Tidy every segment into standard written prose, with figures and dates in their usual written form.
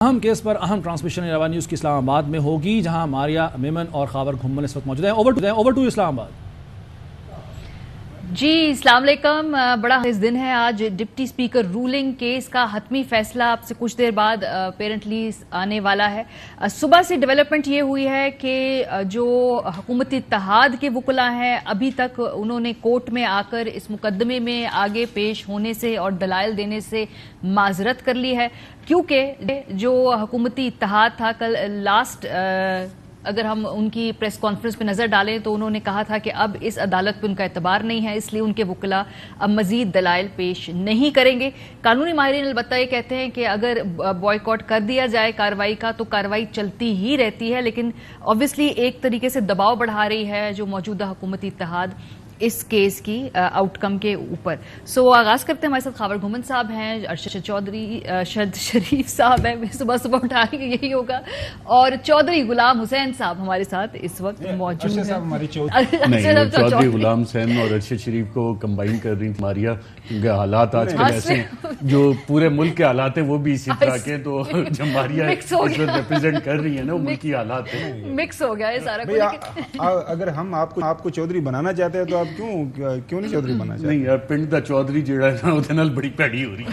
اہم کیس پر اہم transmission ایراوا news کی اسلام آباد میں ہوگی، جہاں ماریا میمن اور خاور گھمن اس وقت موجود ہیں۔ اوور ٹو اسلام آباد۔ جی السلام علیکم۔ بڑا اس دن ہے آج، ڈپٹی اسپیکر رولنگ کیس کا حتمی فیصلہ اب سے کچھ دیر بعد اپیرنٹلی آنے والا ہے۔ صبح سے ڈیولپمنٹ یہ ہوئی ہے کہ جو حکومتی اتحاد کے وکلاء ہیں ابھی تک انہوں نے کورٹ میں آ کر اس مقدمے میں آگے پیش ہونے سے اور دلائل دینے سے معذرت کر لی ہے، کیونکہ جو حکومتی اتحاد تھا کل لاسٹ اگر ہم ان کی پریس کانفرنس پہ نظر ڈالیں تو انہوں نے کہا تھا کہ اب اس عدالت پہ ان کا اعتبار نہیں ہے، اس لیے ان کے وکلاء اب مزید دلائل پیش نہیں کریں گے۔ قانونی ماہرین البتہ یہ کہتے ہیں کہ اگر بوائیکاٹ کر دیا جائے کارروائی کا تو کارروائی چلتی ہی رہتی ہے، لیکن آبویسلی ایک طریقے سے دباؤ بڑھا رہی ہے جو موجودہ حکومتی اتحاد اس کیس کی آؤٹ کم کے اوپر۔ آغاز کرتے ہیں، ہمارے ساتھ خاور گھمن صاحب ہیں، ارشد چودھری، ارشد شریف صاحب ہیں، صبح اٹھا کے یہی ہوگا، اور چودھری غلام حسین صاحب ہمارے ساتھ اس وقت موجود ہیں۔ چودھری غلام حسین اور ارشد شریف کو کمبائن کر رہی ماریا، کیونکہ حالات آج کل ایسے ہیں، جو پورے ملک کے حالات ہیں وہ بھی اسی طرح کے، تو جو ماریا ریپرزینٹ کر رہی ہے نا وہ ملکی حالات ہیں، مکس ہو گیا ہے سارا۔ اگر ہم آپ کو چودھری بنانا چاہتے ہیں تو کیوں نہیں چودھری بننا چاہتے؟ نہیں یار، پنڈ دا چودھری جڑا ہے نا وہ نال بڑی پیڑی ہو رہی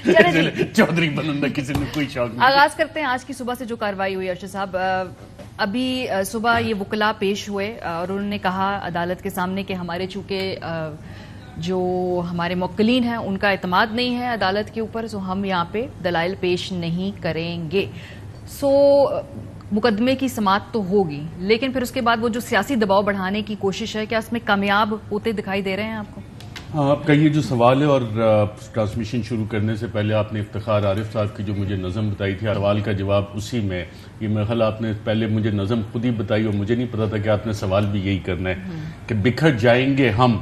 ہے، چودھری بننے دا کسی نے کوئی شوق نہیں۔ آغاز کرتے ہیں آج کی صبح سے جو کارروائی ہوئی ارشد صاحب۔ ابھی صبح یہ وکلاء پیش ہوئے اور انہوں نے کہا عدالت کے سامنے کہ ہمارے چونکہ جو ہمارے موکلین ہیں ان کا اعتماد نہیں ہے عدالت کے اوپر، سو ہم یہاں پہ دلائل پیش نہیں کریں گے۔ مقدمے کی سماعت تو ہوگی، لیکن پھر اس کے بعد وہ جو سیاسی دباؤ بڑھانے کی کوشش ہے، کیا اس میں کامیاب ہوتے دکھائی دے رہے ہیں آپ کو؟ آپ کا یہ جو سوال ہے، اور ٹرانسمیشن شروع کرنے سے پہلے آپ نے افتخار عارف صاحب کی جو مجھے نظم بتائی تھی، سوال کا جواب اسی میں، یہ میرے خیال آپ نے پہلے مجھے نظم خود ہی بتائی اور مجھے نہیں پتا تھا کہ آپ نے سوال بھی یہی کرنا ہے کہ بکھر جائیں گے ہم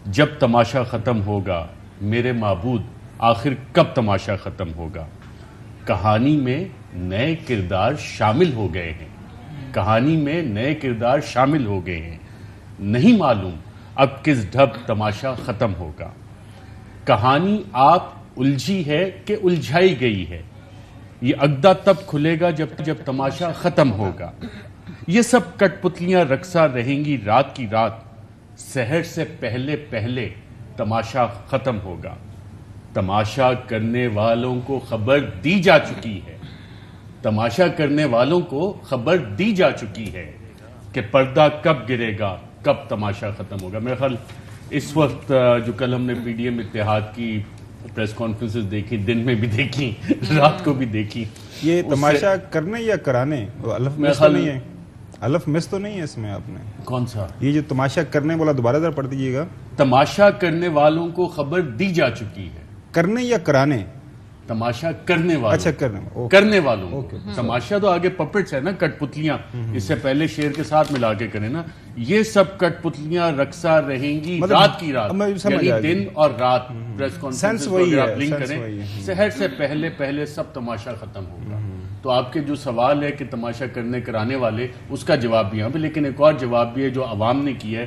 جب تماشا ختم ہوگا، میرے معبود آخر کب تماشا ختم ہوگا؟ کہانی میں نئے کردار شامل ہو گئے ہیں، کہانی میں نئے کردار شامل ہو گئے ہیں، نہیں معلوم اب کس ڈھب تماشا ختم ہوگا۔ کہانی آپ الجھی ہے کہ الجھائی گئی ہے، یہ اگدا تب کھلے گا جب تماشا ختم ہوگا۔ یہ سب کٹ پتلیاں رقصہ رہیں گی رات کی رات، سحر سے پہلے پہلے تماشا ختم ہوگا۔ تماشا کرنے والوں کو خبر دی جا چکی ہے، تماشا کرنے والوں کو خبر دی جا چکی ہے کہ پردہ کب گرے گا، کب تماشا ختم ہوگا۔ میرے خیال اس وقت جو کل ہم نے پی ڈی ایم اتحاد کی پریس کانفرنسز دیکھی، دن میں بھی دیکھی، رات کو بھی دیکھی، یہ تماشا کرنے یا کرانے الف مس تو نہیں ہے؟ الف مس تو نہیں ہے اس میں؟ آپ نے کون سا یہ جو تماشا کرنے بولا، دوبارہ ذرا پڑھ دیجیے گا۔ تماشا کرنے والوں کو خبر دی جا چکی ہے، کرنے یا کرانے؟ تماشا کرنے والوں، اچھا کرنے والوں، تماشا تو آگے پپٹس ہے نا، کٹ پتلیاں، اس سے پہلے شیر کے ساتھ ملا کے کریں نا، یہ سب کٹ پتلیاں رقصہ رہیں گی رات کی رات، یعنی دن اور رات۔ پریس کانفرنس وغیرہ آپ لنک کریں، سحر سے پہلے پہلے سب تماشا ختم ہوگا۔ تو آپ کے جو سوال ہے کہ تماشا کرنے کرانے والے، اس کا جواب بھی یہاں پہ، لیکن ایک اور جواب بھی ہے جو عوام نے کیا ہے،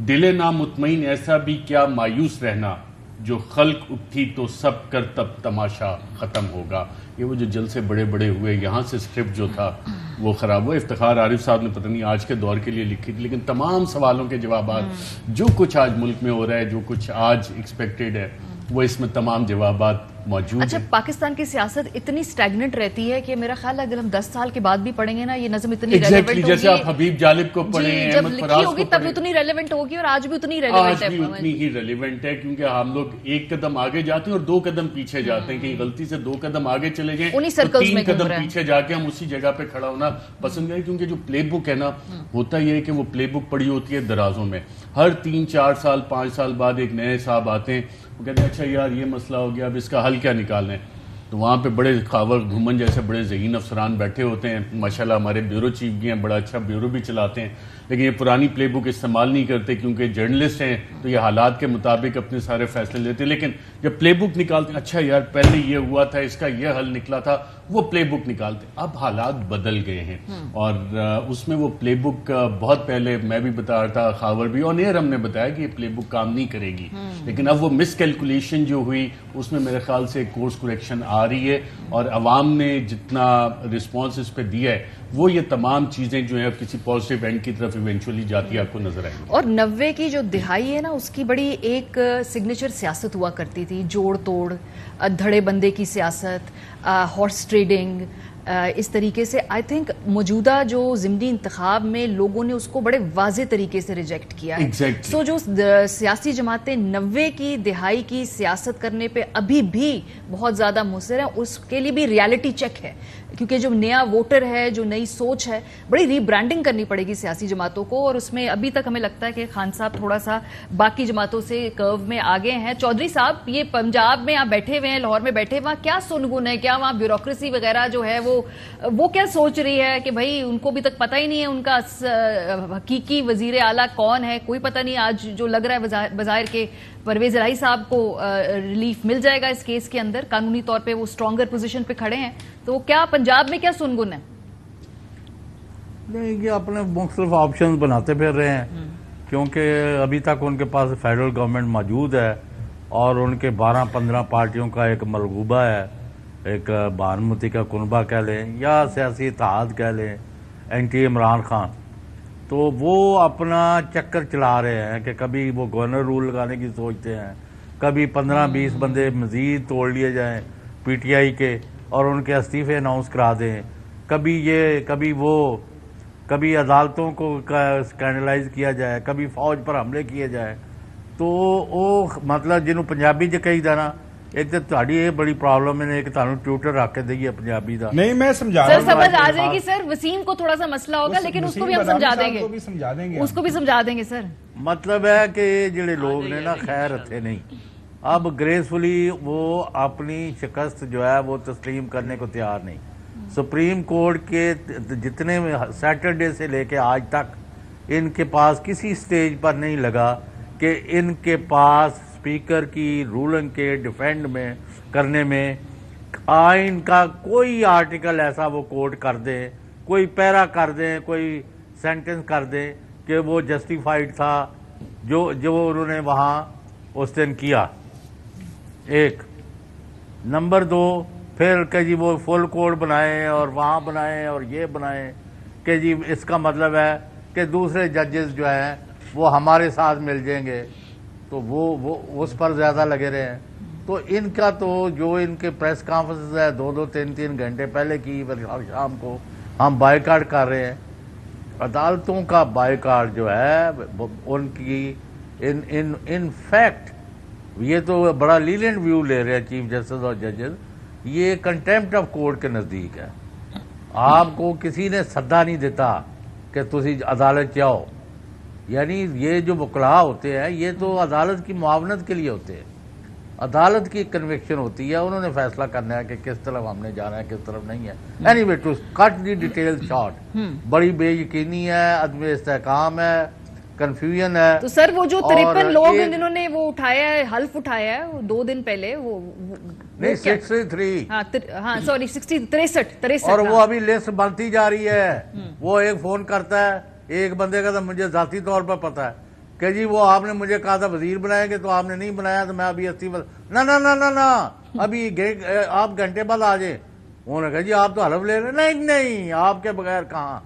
دل نامطمئن ایسا بھی کیا مایوس رہنا، جو خلق اٹھی تو سب کر تب تماشا ختم ہوگا۔ یہ وہ جو جلسے بڑے بڑے ہوئے، یہاں سے اسکرپٹ جو تھا وہ خراب ہوا۔ افتخار عارف صاحب نے پتہ نہیں آج کے دور کے لیے لکھی تھی، لیکن تمام سوالوں کے جوابات، جو کچھ آج ملک میں ہو رہا ہے، جو کچھ آج ایکسپیکٹڈ ہے، وہ اس میں تمام جوابات موجود ہیں۔ اچھا، پاکستان کی سیاست اتنی سٹیگنٹ رہتی ہے کہ میرا خیال ہے اگر ہم 10 سال کے بعد بھی پڑھیں گے نا، یہ نظم اتنی ریلیونٹ ہوگی، جیسے آپ حبیب جالب کو پڑھیں، جب احمد لکھی فراز ہوگی کو تب پڑھیں، اتنی ریلیونٹ ہوگی، اور آج بھی اتنی ریلیونٹ ہے، آج بھی اتنی ہی ریلیونٹ ہے، کیونکہ ہم لوگ ایک قدم آگے جاتے ہیں اور 2 قدم پیچھے جاتے ہیں، کہیں غلطی سے 2 قدم آگے چلے جائیں تو 3 قدم پیچھے جا کے ہم اسی جگہ پہ کھڑا ہونا پسند کریں، کیونکہ جو پلے بک ہے نا، ہوتا یہ ہے کہ وہ پلے بک پڑی ہوتی ہے درازوں میں، ہر 3-4 سال 5 سال بعد ایک نئے صاحب آتے ہیں، وہ کہتے ہیں اچھا یار یہ مسئلہ ہو گیا، اب اس کا حل کیا نکالنا ہے؟ تو وہاں پہ بڑے خاور گھمن جیسے بڑے ذہین افسران بیٹھے ہوتے ہیں، ماشاءاللہ ہمارے بیورو چیف بھی ہیں، بڑا اچھا بیورو بھی چلاتے ہیں، لیکن یہ پرانی پلے بک استعمال نہیں کرتے کیونکہ جرنلسٹ ہیں تو یہ حالات کے مطابق اپنے سارے فیصلے لیتے ہیں، لیکن جب پلے بک نکالتے ہیں اچھا یار پہلے یہ ہوا تھا، اس کا یہ حل نکلا تھا، وہ پلے بک نکالتے ہیں۔ اب حالات بدل گئے ہیں اور اس میں وہ پلے بک بہت پہلے میں بھی بتا رہا تھا، خاور بھی آن ایئر ہم نے بتایا کہ یہ پلے بک کام نہیں کرے گی، لیکن اب وہ مس کیلکولیشن جو ہوئی اس میں میرے خیال سے کورس کریکشن آ آ رہی ہے اور عوام نے جتنا رسپانس اس پہ دیا ہے وہ یہ تمام چیزیں جو ہیں اب کسی پازیٹیو اینڈ کی طرف ایونچولی جاتی آپ کو نظر آئیں گی. اور 90 کی جو دہائی ہے نا اس کی بڑی ایک سگنیچر سیاست ہوا کرتی تھی, جوڑ توڑ, دھڑے بندے کی سیاست, ہارس ٹریڈنگ, اس طریقے سے آئی تھنک موجودہ جو ضمنی انتخاب میں لوگوں نے اس کو بڑے واضح طریقے سے ریجیکٹ کیا ہے. سو جو سیاسی جماعتیں 90 کی دہائی کی سیاست کرنے پہ ابھی بھی بہت زیادہ مصر ہیں, اس کے لیے بھی ریالٹی چیک ہے, کیونکہ جو نیا ووٹر ہے, جو نئی سوچ ہے, بڑی ری برانڈنگ کرنی پڑے گی سیاسی جماعتوں کو, اور اس میں ابھی تک ہمیں لگتا ہے کہ خان صاحب تھوڑا سا باقی جماعتوں سے کرو میں آگے ہیں. چودھری صاحب, یہ پنجاب میں آپ بیٹھے ہوئے ہیں, لاہور میں بیٹھے ہوئے, کیا سنگن ہے, کیا وہاں بیوروکریسی وغیرہ جو ہے وہ کیا سوچ رہی ہے کہ بھائی ان کو ابھی تک پتہ ہی نہیں ہے ان کا حقیقی وزیر اعلیٰ کون ہے, کوئی پتہ نہیں. آج جو لگ رہا ہے بظاہر کہ پرویز الہی صاحب کو ریلیف مل جائے گا اس کیس کے اندر, قانونی طور پہ وہ اسٹرانگر پوزیشن پہ کھڑے ہیں, تو کیا پنجاب میں کیا سنگن ہے؟ نہیں, یہ اپنے مختلف آپشنز بناتے پھر رہے ہیں, کیونکہ ابھی تک ان کے پاس فیڈرل گورنمنٹ موجود ہے اور ان کے 12-15 پارٹیوں کا ایک ملغوبہ ہے, ایک بہانمتی کا کنبہ کہہ لیں یا سیاسی اتحاد کہہ لیں, اینٹی عمران خان. تو وہ اپنا چکر چلا رہے ہیں کہ کبھی وہ گورنر رول لگانے کی سوچتے ہیں, کبھی 15-20 بندے مزید توڑ لیے جائیں پی ٹی آئی کے اور ان کے استعفے اناؤنس کرا دیں, کبھی یہ کبھی وہ, کبھی عدالتوں کو اسکینڈلائز کیا جائے, کبھی فوج پر حملے کیے جائے. تو وہ مطلب جنہوں پنجابی جو کہی دا نا, ایک تو تہاڈی یہ بڑی پرابلم ہے کہ تانوں ٹیوٹر رکھ کے دئیے پنجابی دا. نہیں میں سمجھا رہا ہوں, سر سمجھ آ جائے گی سر. وسیم کو تھوڑا سا مسئلہ ہوگا لیکن اس کو بھی ہم سمجھا دیں گے, اس کو بھی سمجھا دیں گے. سر مطلب ہے کہ یہ جڑے لوگ نے نا خیر رکھے نہیں, اب گریسفلی وہ اپنی شکست جو ہے وہ تسلیم کرنے کو تیار نہیں. سپریم کورٹ کے جتنے سیٹرڈے سے لے کے آج تک ان کے پاس کسی سٹیج پر نہیں لگا کہ ان کے پاس اسپیکر کی رولنگ کے ڈیفینڈ میں کرنے میں آئین کا کوئی آرٹیکل ایسا وہ کوٹ کر دیں, کوئی پیرا کر دیں, کوئی سینٹنس کر دیں کہ وہ جسٹیفائیڈ تھا جو انہوں نے وہاں اس دن کیا. ایک نمبر 2, پھر کہ جی وہ فل کوڈ بنائیں اور وہاں بنائیں اور یہ بنائیں کہ جی اس کا مطلب ہے کہ دوسرے ججز جو ہیں وہ ہمارے ساتھ مل جائیں گے, تو وہ اس پر زیادہ لگے رہے ہیں. تو ان کا تو جو ان کے پریس کانفرنس ہے 2-3 گھنٹے پہلے کی, شام کو ہم بائیکاٹ کر رہے ہیں. عدالتوں کا بائیکاٹ جو ہے ان کی ان فیکٹ یہ تو بڑا لینینٹ ویو لے رہے ہیں چیف جسٹس اور ججز, یہ کنٹیمپٹ آف کورٹ کے نزدیک ہے. آپ کو کسی نے سدا نہیں دیتا کہ تسی عدالت جاؤ, یعنی یہ جو وکلاء ہوتے ہیں یہ تو عدالت کی معاونت کے لیے ہوتے ہیں, عدالت کی کنوکشن ہوتی ہے, انہوں نے فیصلہ کرنا ہے کہ کس طرف ہم نے جانا ہے کس طرف نہیں ہے. Anyway to cut the detail short, بڑی بے یقینی ہے, عدم استحکام ہے, کنفیوژن ہے. تو سر وہ جو 53 لوگ جنہوں نے وہ اٹھایا ہے, حلف اٹھایا ہے 2 دن پہلے, وہ نہیں 63 ہاں سوری 63 اور وہ ابھی لسٹ بنتی جا رہی ہے. وہ ایک فون کرتا ہے ایک بندے کا, تو مجھے ذاتی طور پر پتا ہے کہ جی وہ آپ نے مجھے کہا تھا وزیر بنائیں گے تو آپ نے نہیں بنایا تو میں ابھی استعفا, نہ ابھی آپ گھنٹے بعد آ جائیں. انہوں نے کہا جی آپ تو حلف لے رہے, نہیں آپ کے بغیر کہاں.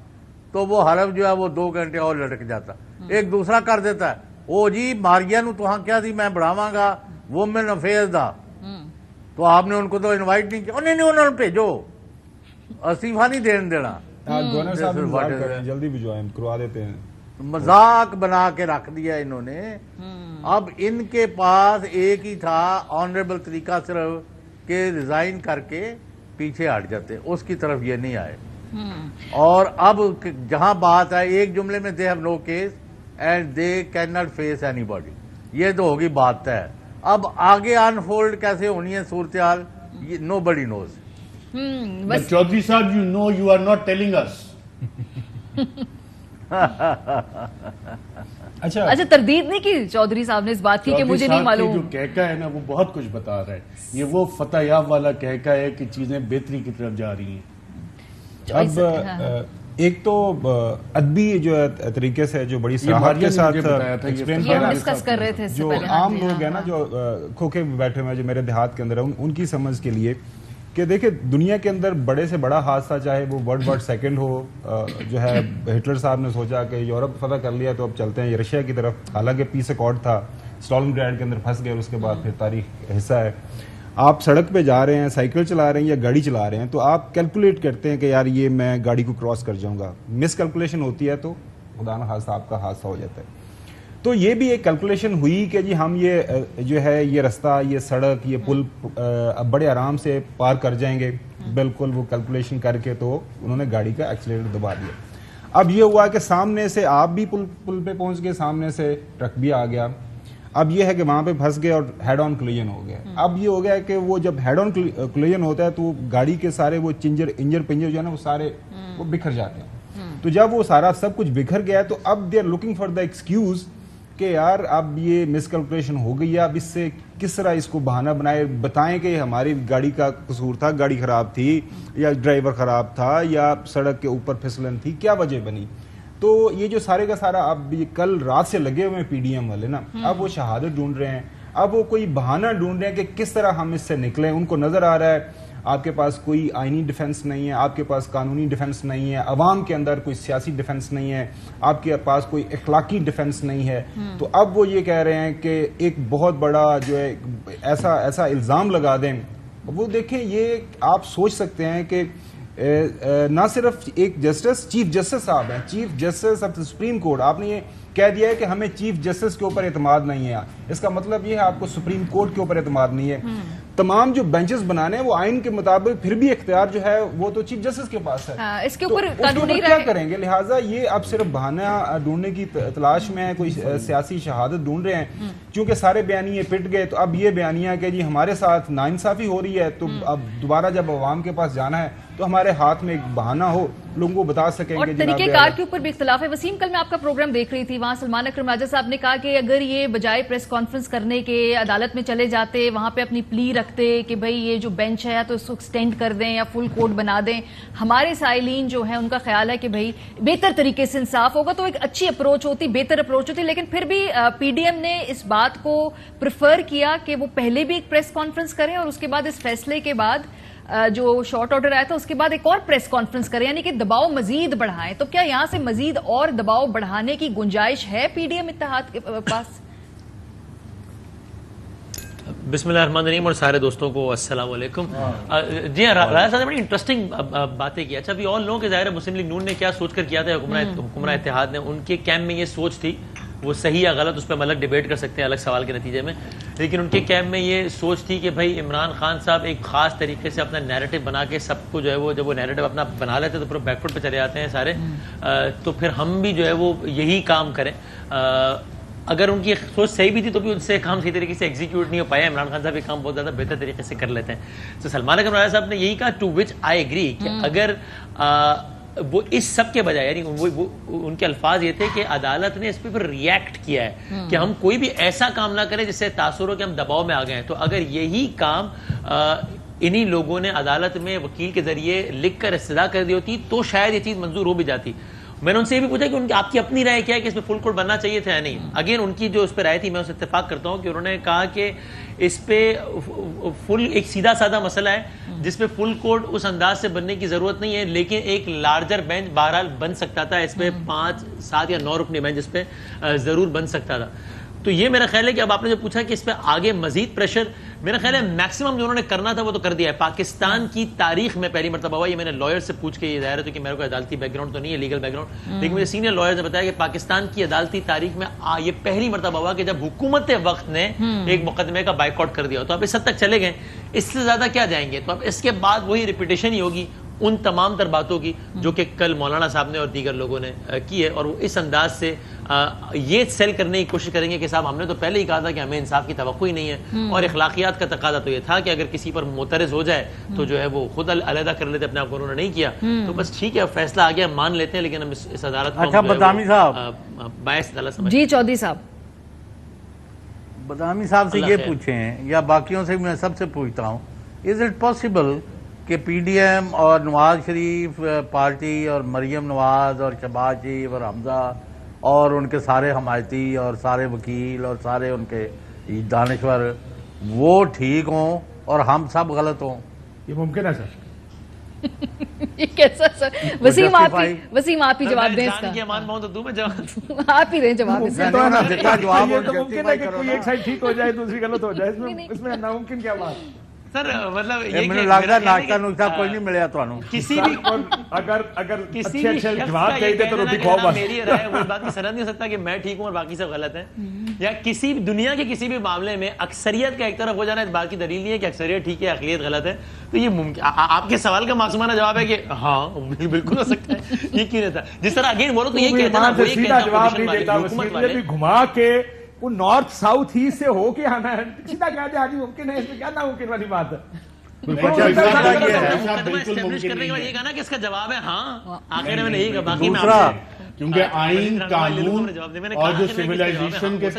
تو وہ حلف جو ہے وہ 2 گھنٹے اور لٹک جاتا. ایک دوسرا کر دیتا ہے, او جی ماریا نو تو کیا تھی میں بڑھاواں گا وومن افیئرز دا, تو آپ نے ان کو تو انوائٹ نہیں کیا. نہیں انہوں نے بھیجو, استعفا نہیں دینا. گورنر صاحب جلدی بھجوائیں, کروا دیتے ہیں. مذاق بنا کے رکھ دیا انہوں نے. اب ان کے پاس ایک ہی تھا آنریبل طریقہ صرف کہ ریزائن کر کے پیچھے ہٹ جاتے, اس کی طرف یہ نہیں آئے. اور اب جہاں بات ہے ایک جملے میں they have no case and they can not face anybody, یہ تو ہوگی بات طے. اب آگے انفولڈ کیسے ہونی ہے صورتحال, نو بڈی نوز. چودھری صاحب you know you are not telling us. اچھا تردید نہیں کی چودھری صاحب نے اس بات کی کہ مجھے نہیں معلوم. جو کہکا ہے نا وہ بہت کچھ بتا رہا ہے. یہ وہ فتح یاب والا کہکا ہے کہ چیزیں بہتری کی طرف جا رہی ہیں. اب ایک تو ادبی جو طریقے سے جو بڑی صراحت کے ساتھ ڈسکس کر رہے تھے, جو عام لوگ ہیں نا جو کھوکے بیٹھے ہوئے جو میرے دیہات کے اندر ان کی سمجھ کے لیے کہ دیکھیں دنیا کے اندر بڑے سے بڑا حادثہ چاہے وہ ورلڈ وار سیکنڈ ہو، جو ہے ہٹلر صاحب نے سوچا کہ یورپ فتح کر لیا تو اب چلتے ہیں رشیا کی طرف، حالانکہ پیس ایکارڈ تھا، اسٹالن گریڈ کے اندر پھنس گئے اور اس کے بعد پھر تاریخ حصہ ہے. آپ سڑک پہ جا رہے ہیں، سائیکل چلا رہے ہیں یا گاڑی چلا رہے ہیں تو آپ کیلکولیٹ کرتے ہیں کہ یار یہ میں گاڑی کو کراس کر جاؤں گا، مس کیلکولیشن ہوتی ہے تو خدا نہ خواستہ آپ کا حادثہ ہو جاتا ہے. تو یہ بھی ایک کیلکولیشن ہوئی کہ جی ہم یہ جو ہے یہ رستہ، یہ سڑک، یہ پل بڑے آرام سے پار کر جائیں گے. بالکل وہ کیلکولیشن کر کے تو انہوں نے گاڑی کا ایکسیلریٹر دبا دیا. اب یہ ہوا کہ سامنے سے آپ بھی پل پہ پہنچ گئے، سامنے سے ٹرک بھی آ گیا. اب یہ ہے کہ وہاں پہ پھنس گئے اور ہیڈ آن کلیجن ہو گیا. اب یہ ہو گیا کہ وہ جب ہیڈ آن کلیجن ہوتا ہے تو گاڑی کے سارے وہ انجر پنجر جو ہے نا وہ سارے وہ بکھر جاتے ہیں. تو جب وہ سارا سب کچھ بکھر گیا تو اب they are looking for the excuse کہ یار اب یہ مس کیلکولیشن ہو گئی ہے، اب اس سے کس طرح اس کو بہانہ بنائے، بتائیں کہ ہماری گاڑی کا قصور تھا، گاڑی خراب تھی یا ڈرائیور خراب تھا یا سڑک کے اوپر پھسلن تھی، کیا وجہ بنی. تو یہ جو سارے کا سارا اب یہ کل رات سے لگے ہوئے ہیں پی ڈی ایم والے نا، اب وہ شہادت ڈھونڈ رہے ہیں، اب وہ کوئی بہانہ ڈھونڈ رہے ہیں کہ کس طرح ہم اس سے نکلیں. ان کو نظر آ رہا ہے آپ کے پاس کوئی آئینی ڈیفنس نہیں ہے، آپ کے پاس قانونی ڈیفنس نہیں ہے، عوام کے اندر کوئی سیاسی ڈیفنس نہیں ہے، آپ کے پاس کوئی اخلاقی ڈیفنس نہیں ہے. تو اب وہ یہ کہہ رہے ہیں کہ ایک بہت بڑا جو ہے ایسا الزام لگا دیں. وہ دیکھیں یہ آپ سوچ سکتے ہیں کہ نہ صرف ایک جسٹس، چیف جسٹس صاحب ہیں، chief justice of supreme court, آپ نے یہ کہہ دیا ہے کہ ہمیں چیف جسٹس کے اوپر اعتماد نہیں ہے. اس کا مطلب یہ ہے آپ کو سپریم کورٹ کے اوپر اعتماد نہیں ہے. تمام جو بینچز بنانے ہیں وہ آئین کے مطابق پھر بھی اختیار جو ہے وہ تو چیف جسٹس کے پاس ہے. اس کے اوپر کیا کریں گے؟ لہٰذا یہ اب صرف بہانہ ڈھونڈنے کی تلاش میں ہے، کوئی سیاسی شہادت ڈھونڈ رہے ہیں. چونکہ سارے بیانیے پٹ گئے تو اب یہ بیانیہ کہ جی ہمارے ساتھ ناانصافی ہو رہی ہے، تو اب دوبارہ جب عوام کے پاس جانا ہے تو ہمارے ہاتھ میں ایک بہانہ ہو، لوگوں کو بتا سکیں اور طریقہ کار کے اوپر بھی اختلاف ہے. وسیم، کل میں آپ کا پروگرام دیکھ رہی تھی، وہاں سلمان اکرم راجہ صاحب نے کہا کہ اگر یہ بجائے پریس کانفرنس کرنے کے عدالت میں چلے جاتے، وہاں پہ اپنی پلی رکھتے کہ بھئی یہ جو بینچ ہے تو اس کو ایکسٹینڈ کر دیں یا فل کورٹ بنا دیں، ہمارے سائلین جو ہیں ان کا خیال ہے کہ بھئی بہتر طریقے سے انصاف ہوگا، تو ایک اچھی اپروچ ہوتی، بہتر اپروچ ہوتی. لیکن پھر بھی پی ڈی ایم نے اس بات کو پریفر کیا کہ وہ پہلے بھی ایک پریس کانفرنس کریں اور اس کے بعد اس فیصلے کے بعد جو شارٹ آرڈر آیا تھا اس کے بعد ایک اور پریس کانفرنس کریں، یعنی کہ دباؤ مزید بڑھائیں. تو کیا یہاں سے مزید اور دباؤ بڑھانے کی گنجائش ہے پی ڈی ایم اتحاد کے پاس؟ بسم اللہ الرحمن الرحیم اور سارے دوستوں کو السلام علیکم. جی ہاں، راجہ صاحب نے بڑی انٹرسٹنگ باتیں کی. اچھا، ابھی اور لوگوں کے ظاہر ہے مسلم لیگ نون نے کیا سوچ کر کیا تھا، حکمراں اتحاد نے، ان کے کیمپ میں یہ سوچ تھی، وہ صحیح یا غلط اس پہ ہم الگ ڈیبیٹ کر سکتے ہیں الگ سوال کے نتیجے میں، لیکن ان کے کیمپ میں یہ سوچ تھی کہ بھائی عمران خان صاحب ایک خاص طریقے سے اپنا نیریٹو بنا کے سب کو جو ہے وہ جب وہ نیریٹو اپنا بنا لیتے تو پھر بیک فٹ پہ چلے جاتے ہیں سارے. تو پھر ہم بھی جو ہے وہ یہی کام کریں. اگر ان کی سوچ صحیح بھی تھی تو بھی ان سے کام صحیح طریقے سے ایگزیکیوٹ نہیں ہو پایا. عمران خان صاحب یہ کام بہت زیادہ بہتر طریقے سے کر لیتے ہیں. تو سلمان اکرم راجہ صاحب نے یہی کہا، ٹو وچ آئی ایگری، کہ اگر وہ اس سب کے بجائے، یعنی ان کے الفاظ یہ تھے کہ عدالت نے اس پہ ری ایکٹ کیا ہے کہ ہم کوئی بھی ایسا کام نہ کریں جس سے تاثر ہو کہ ہم دباؤ میں آ گئے ہیں. تو اگر یہی کام انہی لوگوں نے عدالت میں وکیل کے ذریعے لکھ کر استدعا کر دی ہوتی تو شاید یہ چیز منظور ہو بھی جاتی. میں نے ان سے یہ بھی پوچھا کہ آپ کی اپنی رائے کیا ہے کہ اس پہ فل کورٹ بننا چاہیے تھا یا نہیں. اگین ان کی جو اس پہ رائے تھی میں اس سے اتفاق کرتا ہوں کہ انہوں نے کہا کہ اس پہ ایک سیدھا سادہ مسئلہ ہے جس پہ فل کورٹ اس انداز سے بننے کی ضرورت نہیں ہے، لیکن ایک لارجر بینچ بہرحال بن سکتا تھا. اس پہ 5، 7 یا 9 رکنی بینچ اس پہ ضرور بن سکتا تھا. تو یہ میرا خیال ہے کہ اب آپ نے جو پوچھا کہ اس پہ آگے مزید پریشر، میرا خیال ہے میکسیمم جو انہوں نے کرنا تھا وہ تو کر دیا ہے. پاکستان کی تاریخ میں پہلی مرتبہ ہوا، یہ میں نے لائر سے پوچھ کے یہ ظاہر ہے کہ میرے کو عدالتی بیک گراؤنڈ تو نہیں ہے، لیگل بیک گراؤنڈ، لیکن مجھے سینئر لائر نے بتایا کہ پاکستان کی عدالتی تاریخ میں یہ پہلی مرتبہ ہوا کہ جب حکومت وقت نے ایک مقدمے کا بائیکاٹ کر دیا. تو اب اس حد تک چلے گئے، اس سے زیادہ کیا جائیں گے. تو اب اس کے بعد وہی ریپیٹیشن ہی ہوگی ان تمام تر باتوں کی جو کہ کل مولانا صاحب نے اور دیگر لوگوں نے کی ہے. اور وہ اس انداز سے یہ سیل کرنے کی کوشش کریں گے کہ صاحب ہم نے تو پہلے ہی کہا تھا کہ ہمیں انصاف کی توقع ہی نہیں ہے، اور اخلاقیات کا تقاضا تو یہ تھا کہ اگر کسی پر معترض ہو جائے تو جو ہے وہ خود علیحدہ کر لیتے اپنے آپ کو. انہوں نے نہیں کیا تو بس ٹھیک ہے، فیصلہ آ گیا، مان لیتے ہیں، لیکن ہم اس عدالت کو اچھا بدامی صاحب، باعث عدالت سمجھتے جی چودھری صاحب، بدامی صاحب سے یہ پوچھیں یا باقیوں سے میں سب سے پوچھتا ہوں، از اٹ پاسبل کہ پی ڈی ایم اور نواز شریف پارٹی اور مریم نواز اور شہباز شریف اور حمزہ اور ان کے سارے حمایتی اور سارے وکیل اور سارے ان کے دانشور وہ ٹھیک ہوں اور ہم سب غلط ہوں؟ یہ ممکن ہے سر؟ یہ کیسا سر؟ وسیم آپ ہی جواب دیں اس کا. تو دوں میں جواب. آپ ہی دیں جواب اس کا. یہ تو ممکن ہے کہ کوئی ایک سائڈ ٹھیک ہو جائے دوسری غلط ہو جائے, اس میں ناممکن کیا بات؟ سر مطلب یہ مجھے لگتا ہے ناشتہ نوشتہ کوئی نہیں ملیا تو کسی بھی اگر کسی بھی شخص جواب کا دے یہ دے تو کہنا روٹی کہ کھاؤ ہاں بس. میری رائے وہ بات کی سند نہیں ہو سکتا کہ میں ٹھیک ہوں اور باقی سب غلط ہیں, یا کسی دنیا کے کسی بھی معاملے میں اکثریت کا ایک طرف ہو جانا اس بات کی دلیل نہیں ہے کہ اکثریت ٹھیک ہے اقلیت غلط ہے. تو یہ ممکن آپ کے سوال کا معصومانہ جواب ہے کہ ہاں بالکل ہو سکتا ہے, یہ کیوں نہیں تھا. جس طرح اگین بولو تو یہ کہتا ہے سیدھا جواب نہیں دیتا, وسیم نے گھما کے وہ نارتھ ساؤتھ ایسٹ سے ہو کے آنا ہے, سیدھا کہتے ہیں حاجی ممکن ہے, اس میں کیا ناممکن والی بات ہے. یہ کہنا کہ اس کا جواب ہے ہاں, آخر میں نہیں کہا. باقی کیونکہ آئین قانون اور جو سیولائزیشن کے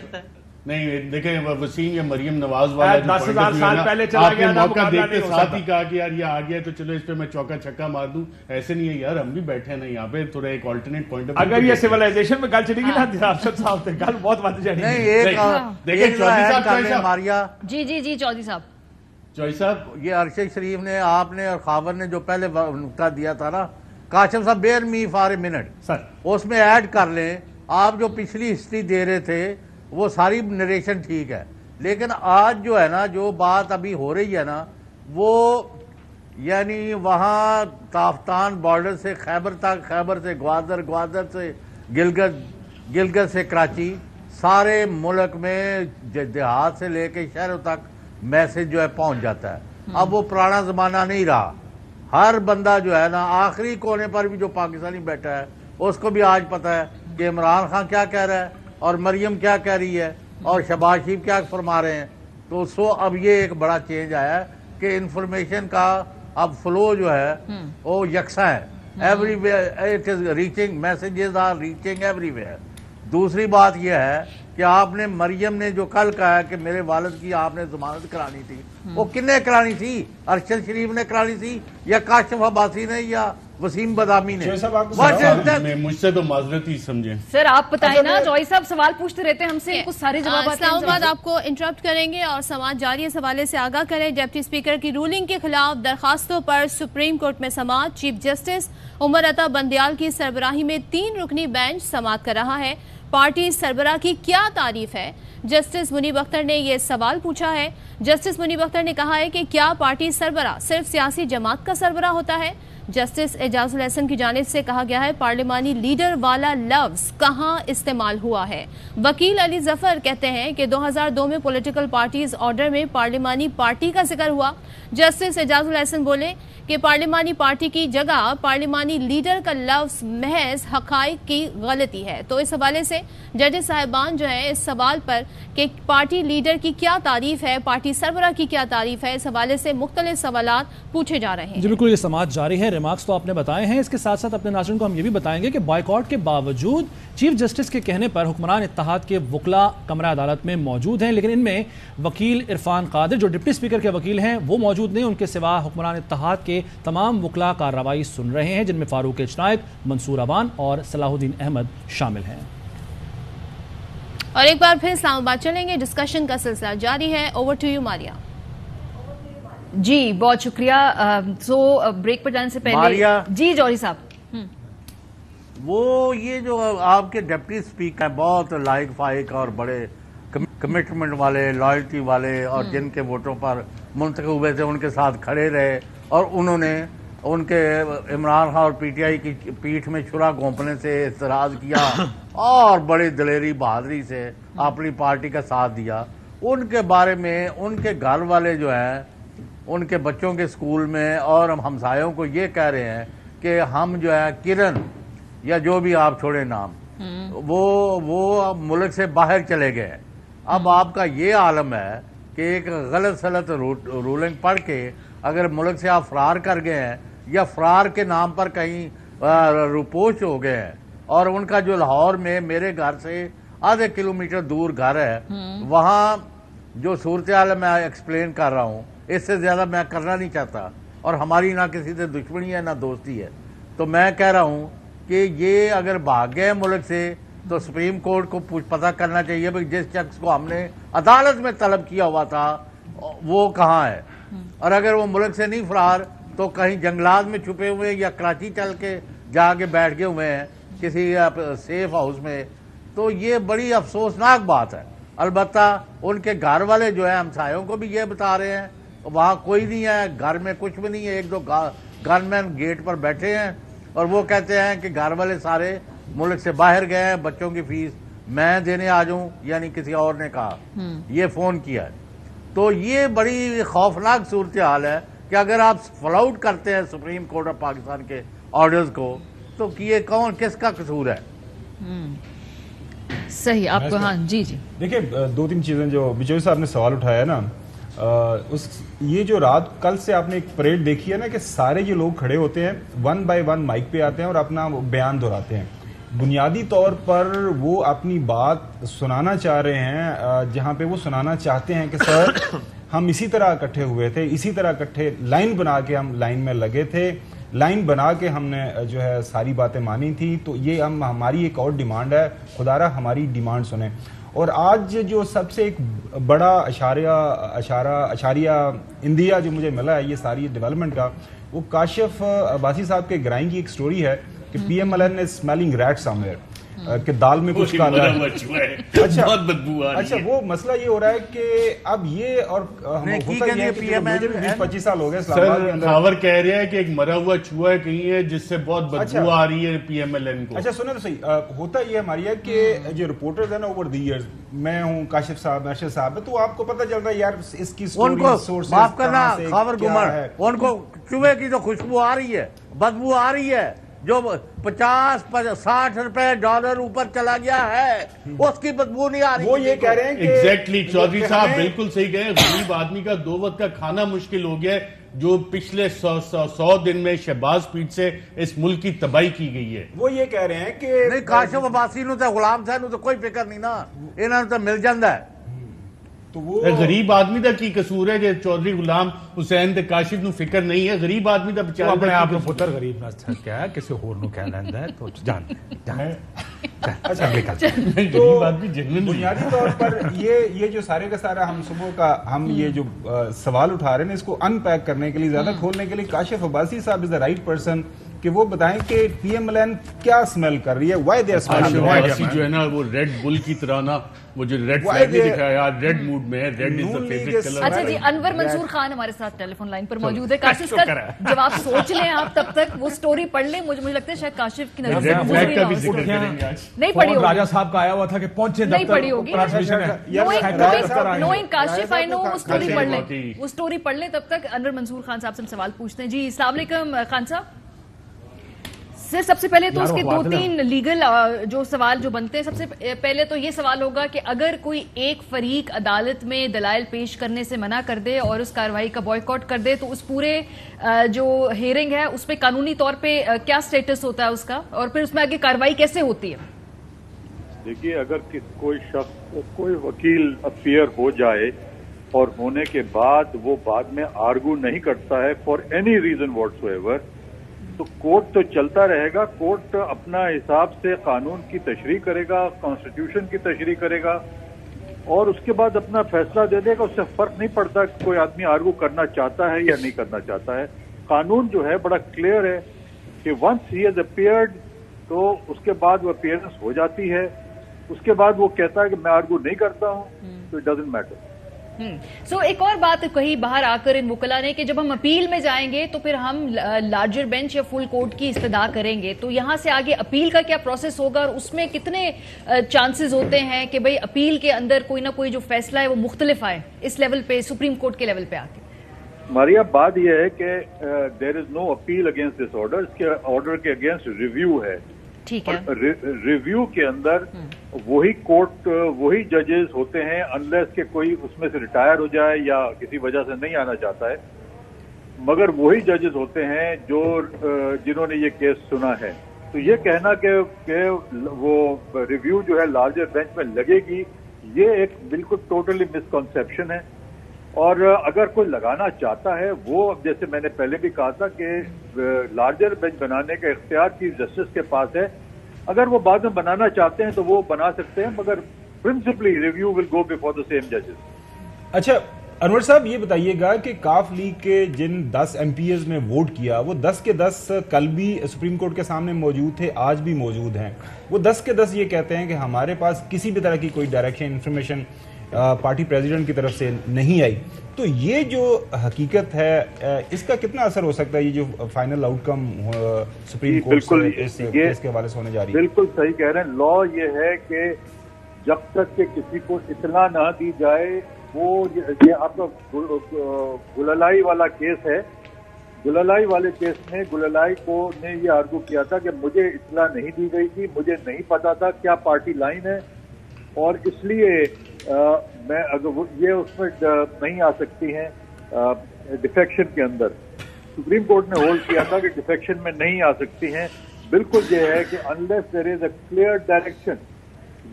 نہیں دیکھیں وسیم یا مریم نواز والا 10,000 سال پہلے چلا گیا, آپ نے موقع دیکھتے ساتھ ہی کہا کہ یار یہ آ گیا تو چلو اس پہ میں چوکا چھکا مار دوں. ایسے نہیں ہے یار, ہم بھی بیٹھے ہیں نا یہاں پہ, تھوڑا ایک آلٹرنیٹ پوائنٹ. اگر یہ سیولائزیشن میں گل چلی گی نا راشد صاحب سے گل بہت بات جانی دیکھیں جی چودھری صاحب صاحب یہ ارشد شریف نے آپ نے اور خاور نے جو پہلے نقطہ دیا تھا نا, کاشم صاحب bear me for a minute sir, اس میں ایڈ کر لیں. آپ جو پچھلی ہسٹری دے رہے تھے وہ ساری نریشن ٹھیک ہے, لیکن آج جو ہے نا جو بات ابھی ہو رہی ہے نا وہ یعنی وہاں تافتان بارڈر سے خیبر تک, خیبر سے گوادر, گوادر سے گلگت, گلگت سے کراچی, سارے ملک میں دیہات سے لے کے شہروں تک میسج جو ہے پہنچ جاتا ہے. اب وہ پرانا زمانہ نہیں رہا. ہر بندہ جو ہے نا آخری کونے پر بھی جو پاکستانی بیٹھا ہے اس کو بھی آج پتہ ہے کہ عمران خان کیا کہہ رہا ہے اور مریم کیا کہہ رہی ہے اور شہباز شریف کیا فرما رہے ہیں. تو اب یہ ایک بڑا چینج آیا ہے کہ انفارمیشن کا اب فلو جو ہے وہ یکساں ہے. Everywhere it is reaching, messages are reaching everywhere. دوسری بات یہ ہے کہ آپ نے مریم نے جو کل کہا ہے کہ میرے والد کی آپ نے ضمانت کرانی تھی, وہ کنے کرانی تھی؟ ارشد شریف نے کرانی تھی یا کاشف عباسی نے یا وسیم بدامی نے؟ مجھ سے تو معذرت ہی سمجھیں. سر آپ بتائیں نا, جوئی صاحب سوال پوچھتے رہتے ہیں ہم سے, کچھ سارے جواب. اسلام آباد آپ کو انٹرپٹ کریں گے اور سماعت جاری اس حوالے سے آگاہ کریں. ڈپٹی اسپیکر کی رولنگ کے خلاف درخواستوں پر سپریم کورٹ میں سماعت. چیف جسٹس عمر عطا بندیال کی سربراہی میں 3 رکنی بینچ سماعت کر رہا ہے. پارٹی سربراہ کی کیا تعریف ہے؟ جسٹس منیب اختر نے یہ سوال پوچھا ہے. جسٹس منیب اختر نے کہا ہے کہ کیا پارٹی سربراہ صرف سیاسی جماعت کا سربراہ ہوتا ہے؟ جسٹس اعجاز الحسن کی جانب سے کہا گیا ہے پارلیمانی لیڈر والا لفظ کہاں استعمال ہوا ہے. وکیل علی ظفر کہتے ہیں کہ 2002 میں پولیٹیکل پارٹیز آرڈر میں پارلیمانی پارٹی کا ذکر ہوا. جسٹس اعجاز الحسن بولے کہ پارلیمانی پارٹی کی جگہ پارلیمانی لیڈر کا لفظ محض حقائق کی غلطی ہے. تو اس حوالے سے ججز صاحبان جو ہیں اس سوال پر کہ پارٹی لیڈر کی کیا تعریف ہے, پارٹی سربراہ کی کیا تعریف ہے, اس حوالے سے مختلف سوالات پوچھے جا رہے ہیں. جی بالکل, یہ سماعت جاری ہے. ریمارکس تو آپ نے بتائے ہیں, اس کے ساتھ ساتھ اپنے ناظرین کو ہم یہ بھی بتائیں گے کہ بائیکاٹ کے باوجود چیف جسٹس کے کہنے پر حکمران اتحاد کے وکلاء کمرہ عدالت میں موجود ہیں, لیکن ان میں وکیل عرفان قادر جو ڈپٹی اسپیکر کے وکیل ہیں وہ موجود نہیں. ان کے سوا حکمران اتحاد کے تمام وکلاء کارروائی سن رہے ہیں, جن میں فاروق اچنائک, منصور اوان اور صلاح الدین احمد شامل ہیں. اور ایک بار پھر اسلام آباد چلیں گے, ڈسکشن کا سلسلہ جاری ہے. اوور ٹو یو ماریا. جی بہت شکریہ. سو بریک پر جانے سے پہلے جی جوہری صاحب, وہ یہ جو آپ کے ڈپٹی اسپیکر ہیں بہت لائق فائق اور بڑے کمٹمنٹ والے, لائلٹی والے, اور جن کے ووٹوں پر منتخب ہوئے تھے ان کے ساتھ کھڑے رہے, اور انہوں نے ان کے عمران خان اور پی ٹی آئی کی پیٹھ میں چھرا گھونپنے سے اعتراض کیا اور بڑی دلیری بہادری سے اپنی پارٹی کا ساتھ دیا. ان کے بارے میں ان کے گھر والے جو ہیں ان کے بچوں کے اسکول میں اور ہم ہمسایوں کو یہ کہہ رہے ہیں کہ ہم جو ہے کرن یا جو بھی آپ چھوڑے نام, وہ ملک سے باہر چلے گئے. اب آپ کا یہ عالم ہے کہ ایک غلط سلط رولنگ پڑھ کے اگر ملک سے آپ فرار کر گئے ہیں یا فرار کے نام پر کہیں روپوش ہو گئے ہیں, اور ان کا جو لاہور میں میرے گھر سے آدھے کلومیٹر دور گھر ہے, وہاں جو صورتحال میں ایکسپلین کر رہا ہوں اس سے زیادہ میں کرنا نہیں چاہتا, اور ہماری نہ کسی سے دشمنی ہے نہ دوستی ہے. تو میں کہہ رہا ہوں کہ یہ اگر بھاگ گئے ملک سے تو سپریم کورٹ کو پتہ کرنا چاہیے کہ جس شخص کو ہم نے عدالت میں طلب کیا ہوا تھا وہ کہاں ہے. اور اگر وہ ملک سے نہیں فرار تو کہیں جنگلات میں چھپے ہوئے یا کراچی چل کے جا کے بیٹھ گئے ہوئے ہیں کسی سیف ہاؤس میں، تو یہ بڑی افسوسناک بات ہے۔ البتہ ان کے گھر والے جو ہے ہمسایوں کو بھی یہ بتا رہے ہیں وہاں کوئی نہیں ہے، گھر میں کچھ بھی نہیں ہے، ایک دو گن مین گیٹ پر بیٹھے ہیں اور وہ کہتے ہیں کہ گھر والے سارے ملک سے باہر گئے ہیں، بچوں کی فیس میں دینے آ جاؤں، یعنی کسی اور نے کہا، یہ فون کیا ہے۔ تو یہ بڑی خوفناک صورتحال ہے کہ اگر آپ فال آؤٹ کرتے ہیں سپریم کورٹ آف پاکستان کے آرڈرز کو تو یہ کون کس کا قصور ہے؟ صحیح، آپ کو ہاں جی دیکھیں دو تین چیزیں جو بچوئی صاحب نے سوال اٹھایا نا، یہ جو رات کل سے آپ نے ایک پریڈ دیکھی ہے نا کہ سارے جو لوگ کھڑے ہوتے ہیں ون بائی ون مائک پہ آتے ہیں اور اپنا بیان دہراتے ہیں، بنیادی طور پر وہ اپنی بات سنانا چاہ رہے ہیں جہاں پہ وہ سنانا چاہتے ہیں کہ سر ہم اسی طرح اکٹھے ہوئے تھے، اسی طرح اکٹھے لائن بنا کے ہم لائن میں لگے تھے، لائن بنا کے ہم نے جو ہے ساری باتیں مانی تھی، تو یہ ہماری ایک اور ڈیمانڈ ہے، خدا را ہماری ڈیمانڈ سنیں۔ اور آج جو سب سے ایک بڑا اشاریہ اندیا جو مجھے ملا ہے یہ ساری ڈیولپمنٹ کا، وہ کاشف عباسی صاحب کے گرائیں کی ایک سٹوری ہے کہ P M L N is smelling rat somewhere, کہ دال میں کچھ کالا ہے۔ اچھا وہ مسئلہ یہ ہو رہا ہے کہ اب یہ اور ہوتا یہ ہے کہ مجھے بھی 20-25 سال ہو گئے اسلام آباد کے اندر، خاور کہہ رہے ہیں کہ ایک مرا ہوا چوہا کہیں ہے جس سے بہت بدبو آ رہی ہے پی ایم ایل این کو۔ اچھا سنیں تو صحیح، ہوتا یہ ہماری ہے کہ جو رپورٹرز ہیں نا اوور دی ایئرز، میں ہوں کاشف صاحب ارشد صاحب ہے، تو آپ کو پتہ چل رہا ہے یار اس کی ان کو معاف کرنا خاور گمر، ان کو چوہے کی تو خوشبو آ رہی ہے، بدبو آ رہی ہے، جو 50-60 روپے ڈالر اوپر چلا گیا ہے اس کی بدبو نہیں آ رہی۔ وہ یہ کہہ رہے ہیں کہ ایگزیکٹلی چودھری صاحب بالکل صحیح کہے، غریب آدمی کا 2 وقت کا کھانا مشکل ہو گیا ہے، جو پچھلے 100 دن میں شہباز پیٹ سے اس ملک کی تباہی کی گئی ہے۔ وہ یہ کہہ رہے ہیں کہ نہیں کاشف عباسی نو تے غلام صاحب نو تے کوئی فکر نہیں نا، انہاں نو تے مل جاندا ہے۔ تو وہ غریب آدمی دا کی قصور ہے کہ چودھری غلام حسین تے کاشف نو فکر نہیں ہے، غریب آدمی دا بیچارہ اپنے آپ نو پتر غریب نہ کیا ہے کسی ہور نو کہہ لیندا ہے، تو جان اچھا غریب آدمی جنون بنیادی طور پر یہ جو سارے کا سارا ہم صبح کا ہم یہ جو سوال اٹھا رہے ہیں اس کو ان پیک کرنے کے لیے، زیادہ کھولنے کے لیے کاشف عباسی صاحب از دا رائٹ پرسن کہ وہ بتائیں کہ پی ایم ایل این کیا اسمیل کر رہی ہے، وائی دے اسمیل جو ہے نا وہ ریڈ بل کی طرح نا، وہ جو ریڈ فلیگ نہیں دکھایا، ریڈ موڈ میں ہے، red is the favourite colour. اچھا جی، انور منصور خان ہمارے ساتھ ٹیلی فون لائن پر موجود ہے۔ کاشف کا جواب سوچ لیں آپ، تب تک وہ سٹوری پڑھ لیں، مجھے لگتا ہے شاید کاشف کی نظر نہیں پڑھی ہوگی، راجہ صاحب کا آیا ہوا تھا کہ پہنچے نہیں پڑھی ہوگی، نوئنگ کاشف آئی نو وہ سٹوری پڑھ لیں، وہ سٹوری پڑھ لیں، تب تک انور منصور خان صاحب سے ہم سوال پوچھتے ہیں۔ جی السلام علیکم خان صاحب۔ سب سے پہلے تو اس کے 2-3 لیگل جو سوال جو بنتے ہیں، سب سے پہلے تو یہ سوال ہوگا کہ اگر کوئی ایک فریق عدالت میں دلائل پیش کرنے سے منع کر دے اور اس کارروائی کا بائیکاٹ کر دے تو اس پورے جو ہیئرنگ ہے اس پہ قانونی طور پہ کیا سٹیٹس ہوتا ہے اس کا، اور پھر اس میں آگے کارروائی کیسے ہوتی ہے؟ دیکھیے اگر کوئی شخص کوئی وکیل اپیئر ہو جائے اور ہونے کے بعد وہ بعد میں آرگو نہیں کرتا ہے for any reason what's ever, تو کورٹ تو چلتا رہے گا، کورٹ اپنا حساب سے قانون کی تشریح کرے گا، کانسٹیٹیوشن کی تشریح کرے گا اور اس کے بعد اپنا فیصلہ دے دے گا۔ اس سے فرق نہیں پڑتا کہ کوئی آدمی آرگو کرنا چاہتا ہے یا نہیں کرنا چاہتا ہے۔ قانون جو ہے بڑا کلیئر ہے کہ ونس ہی ہیز اپیئرڈ تو اس کے بعد وہ اپیئرنس ہو جاتی ہے، اس کے بعد وہ کہتا ہے کہ میں آرگو نہیں کرتا ہوں، تو اٹ ڈزنٹ میٹر۔ ایک اور بات کہی باہر آ کر ان وکلا نے کہ جب ہم اپیل میں جائیں گے تو پھر ہم لارجر بینچ یا فل کورٹ کی استدعا کریں گے، تو یہاں سے آگے اپیل کا کیا پروسیس ہوگا اور اس میں کتنے چانسز ہوتے ہیں کہ بھئی اپیل کے اندر کوئی نہ کوئی جو فیصلہ ہے وہ مختلف آئے اس لیول پہ، سپریم کورٹ کے لیول پہ آ کے؟ ماریا بات یہ ہے کہ دیر از نو اپیل اگینسٹ دس آرڈر، اس کے آرڈر کے اگینسٹ ریویو ہے۔ ریویو کے اندر وہی کورٹ وہی ججز ہوتے ہیں انلیس کہ کوئی اس میں سے ریٹائر ہو جائے یا کسی وجہ سے نہیں آنا چاہتا ہے، مگر وہی ججز ہوتے ہیں جو جنہوں نے یہ کیس سنا ہے۔ تو یہ کہنا کہ وہ ریویو جو ہے لارجر بینچ میں لگے گی، یہ ایک بالکل ٹوٹلی مسکنسیپشن ہے۔ اور اگر کوئی لگانا چاہتا ہے وہ، جیسے میں نے پہلے بھی کہا تھا کہ لارجر بینچ بنانے کا اختیار چیف جسٹس کے پاس ہے، اگر وہ بعد میں بنانا چاہتے ہیں تو وہ بنا سکتے ہیں، مگر principally review will go before the same ججز۔ اچھا انور صاحب یہ بتائیے گا کہ کاف لیگ کے جن 10 MPs نے ووٹ کیا وہ 10 کے 10 کل بھی سپریم کورٹ کے سامنے موجود تھے، آج بھی موجود ہیں. وہ 10 کے 10 یہ کہتے ہیں کہ ہمارے پاس کسی بھی طرح کی کوئی ڈائریکشن انفارمیشن پارٹی پریزیڈنٹ کی طرف سے نہیں آئی. تو یہ جو حقیقت ہے اس کا کتنا اثر ہو سکتا ہے، یہ جو فائنل آؤٹ کم سپریم کورٹ سے اس کیس کے حوالے سے ہونے جا رہی ہے؟ بالکل صحیح کہہ رہے ہیں. لا یہ ہے کہ جب تک کہ کسی کو اطلاع نہ دی جائے، وہ یہ آپ کا گللائی والا کیس ہے. گللائی والے کیس میں گللائی کو نے یہ آرگو کیا تھا کہ مجھے اطلاع نہیں دی گئی تھی، مجھے نہیں پتا تھا کیا پارٹی لائن ہے، اور اس لیے میں یہ اس میں نہیں آ سکتی ہیں ڈیفیکشن کے اندر. سپریم کورٹ نے ہولڈ کیا تھا کہ ڈیفیکشن میں نہیں آ سکتی ہیں. بالکل یہ ہے کہ unless there is a clear direction.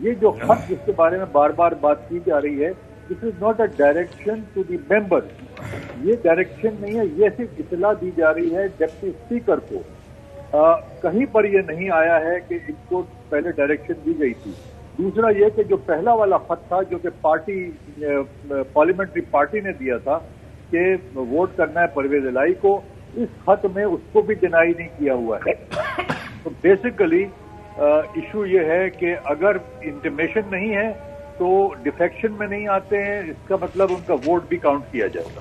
یہ جو خط جس کے بارے میں بار بار بات کی جا رہی ہے، this is not a direction to the member. یہ ڈائریکشن نہیں ہے، یہ صرف اطلاع دی جا رہی ہے ڈپٹی اسپیکر کو. کہیں پر یہ نہیں آیا ہے کہ ان کو پہلے ڈائریکشن دی گئی تھی. دوسرا یہ کہ جو پہلا والا خط تھا جو کہ پارلیمنٹری پارٹی نے دیا تھا کہ ووٹ کرنا ہے پرویز الہی کو، اس خط میں اس کو بھی ڈینائی نہیں کیا ہوا ہے. تو بیسیکلی ایشو یہ ہے کہ اگر انٹیمیشن نہیں ہے تو ڈیفیکشن میں نہیں آتے ہیں، اس کا مطلب ان کا ووٹ بھی کاؤنٹ کیا جائے گا.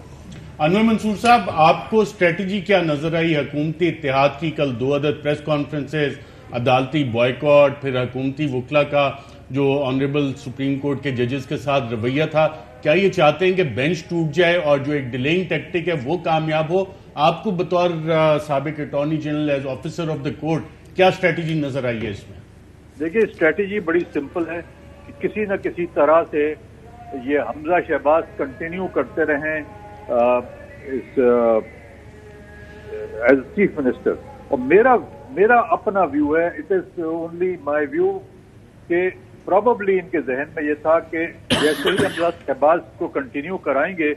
انور منصور صاحب، آپ کو اسٹریٹجی کیا نظر آئی حکومتی اتحاد کی؟ کل 2 عدد پریس کانفرنسز، عدالتی بائیکاٹ، پھر حکومتی وکلا کا جو آنریبل سپریم کورٹ کے ججز کے ساتھ رویہ تھا. کیا یہ چاہتے ہیں کہ بینچ ٹوٹ جائے اور جو ایک ڈیلینگ ٹیکٹک ہے وہ کامیاب ہو؟ آپ کو بطور سابق attorney general as officer of the court کیا اسٹریٹجی نظر آئی ہے اس میں؟ دیکھیے، اسٹریٹجی بڑی سمپل ہے کہ کسی نہ کسی طرح سے یہ حمزہ شہباز کنٹینیو کرتے رہیں ایز چیف منسٹر. اور میرا اپنا ویو ہے، it is only my view, کہ پروبیبلی ان کے ذہن میں یہ تھا کہ جیسے ہی حمزہ شہباز کو کنٹینیو کرائیں گے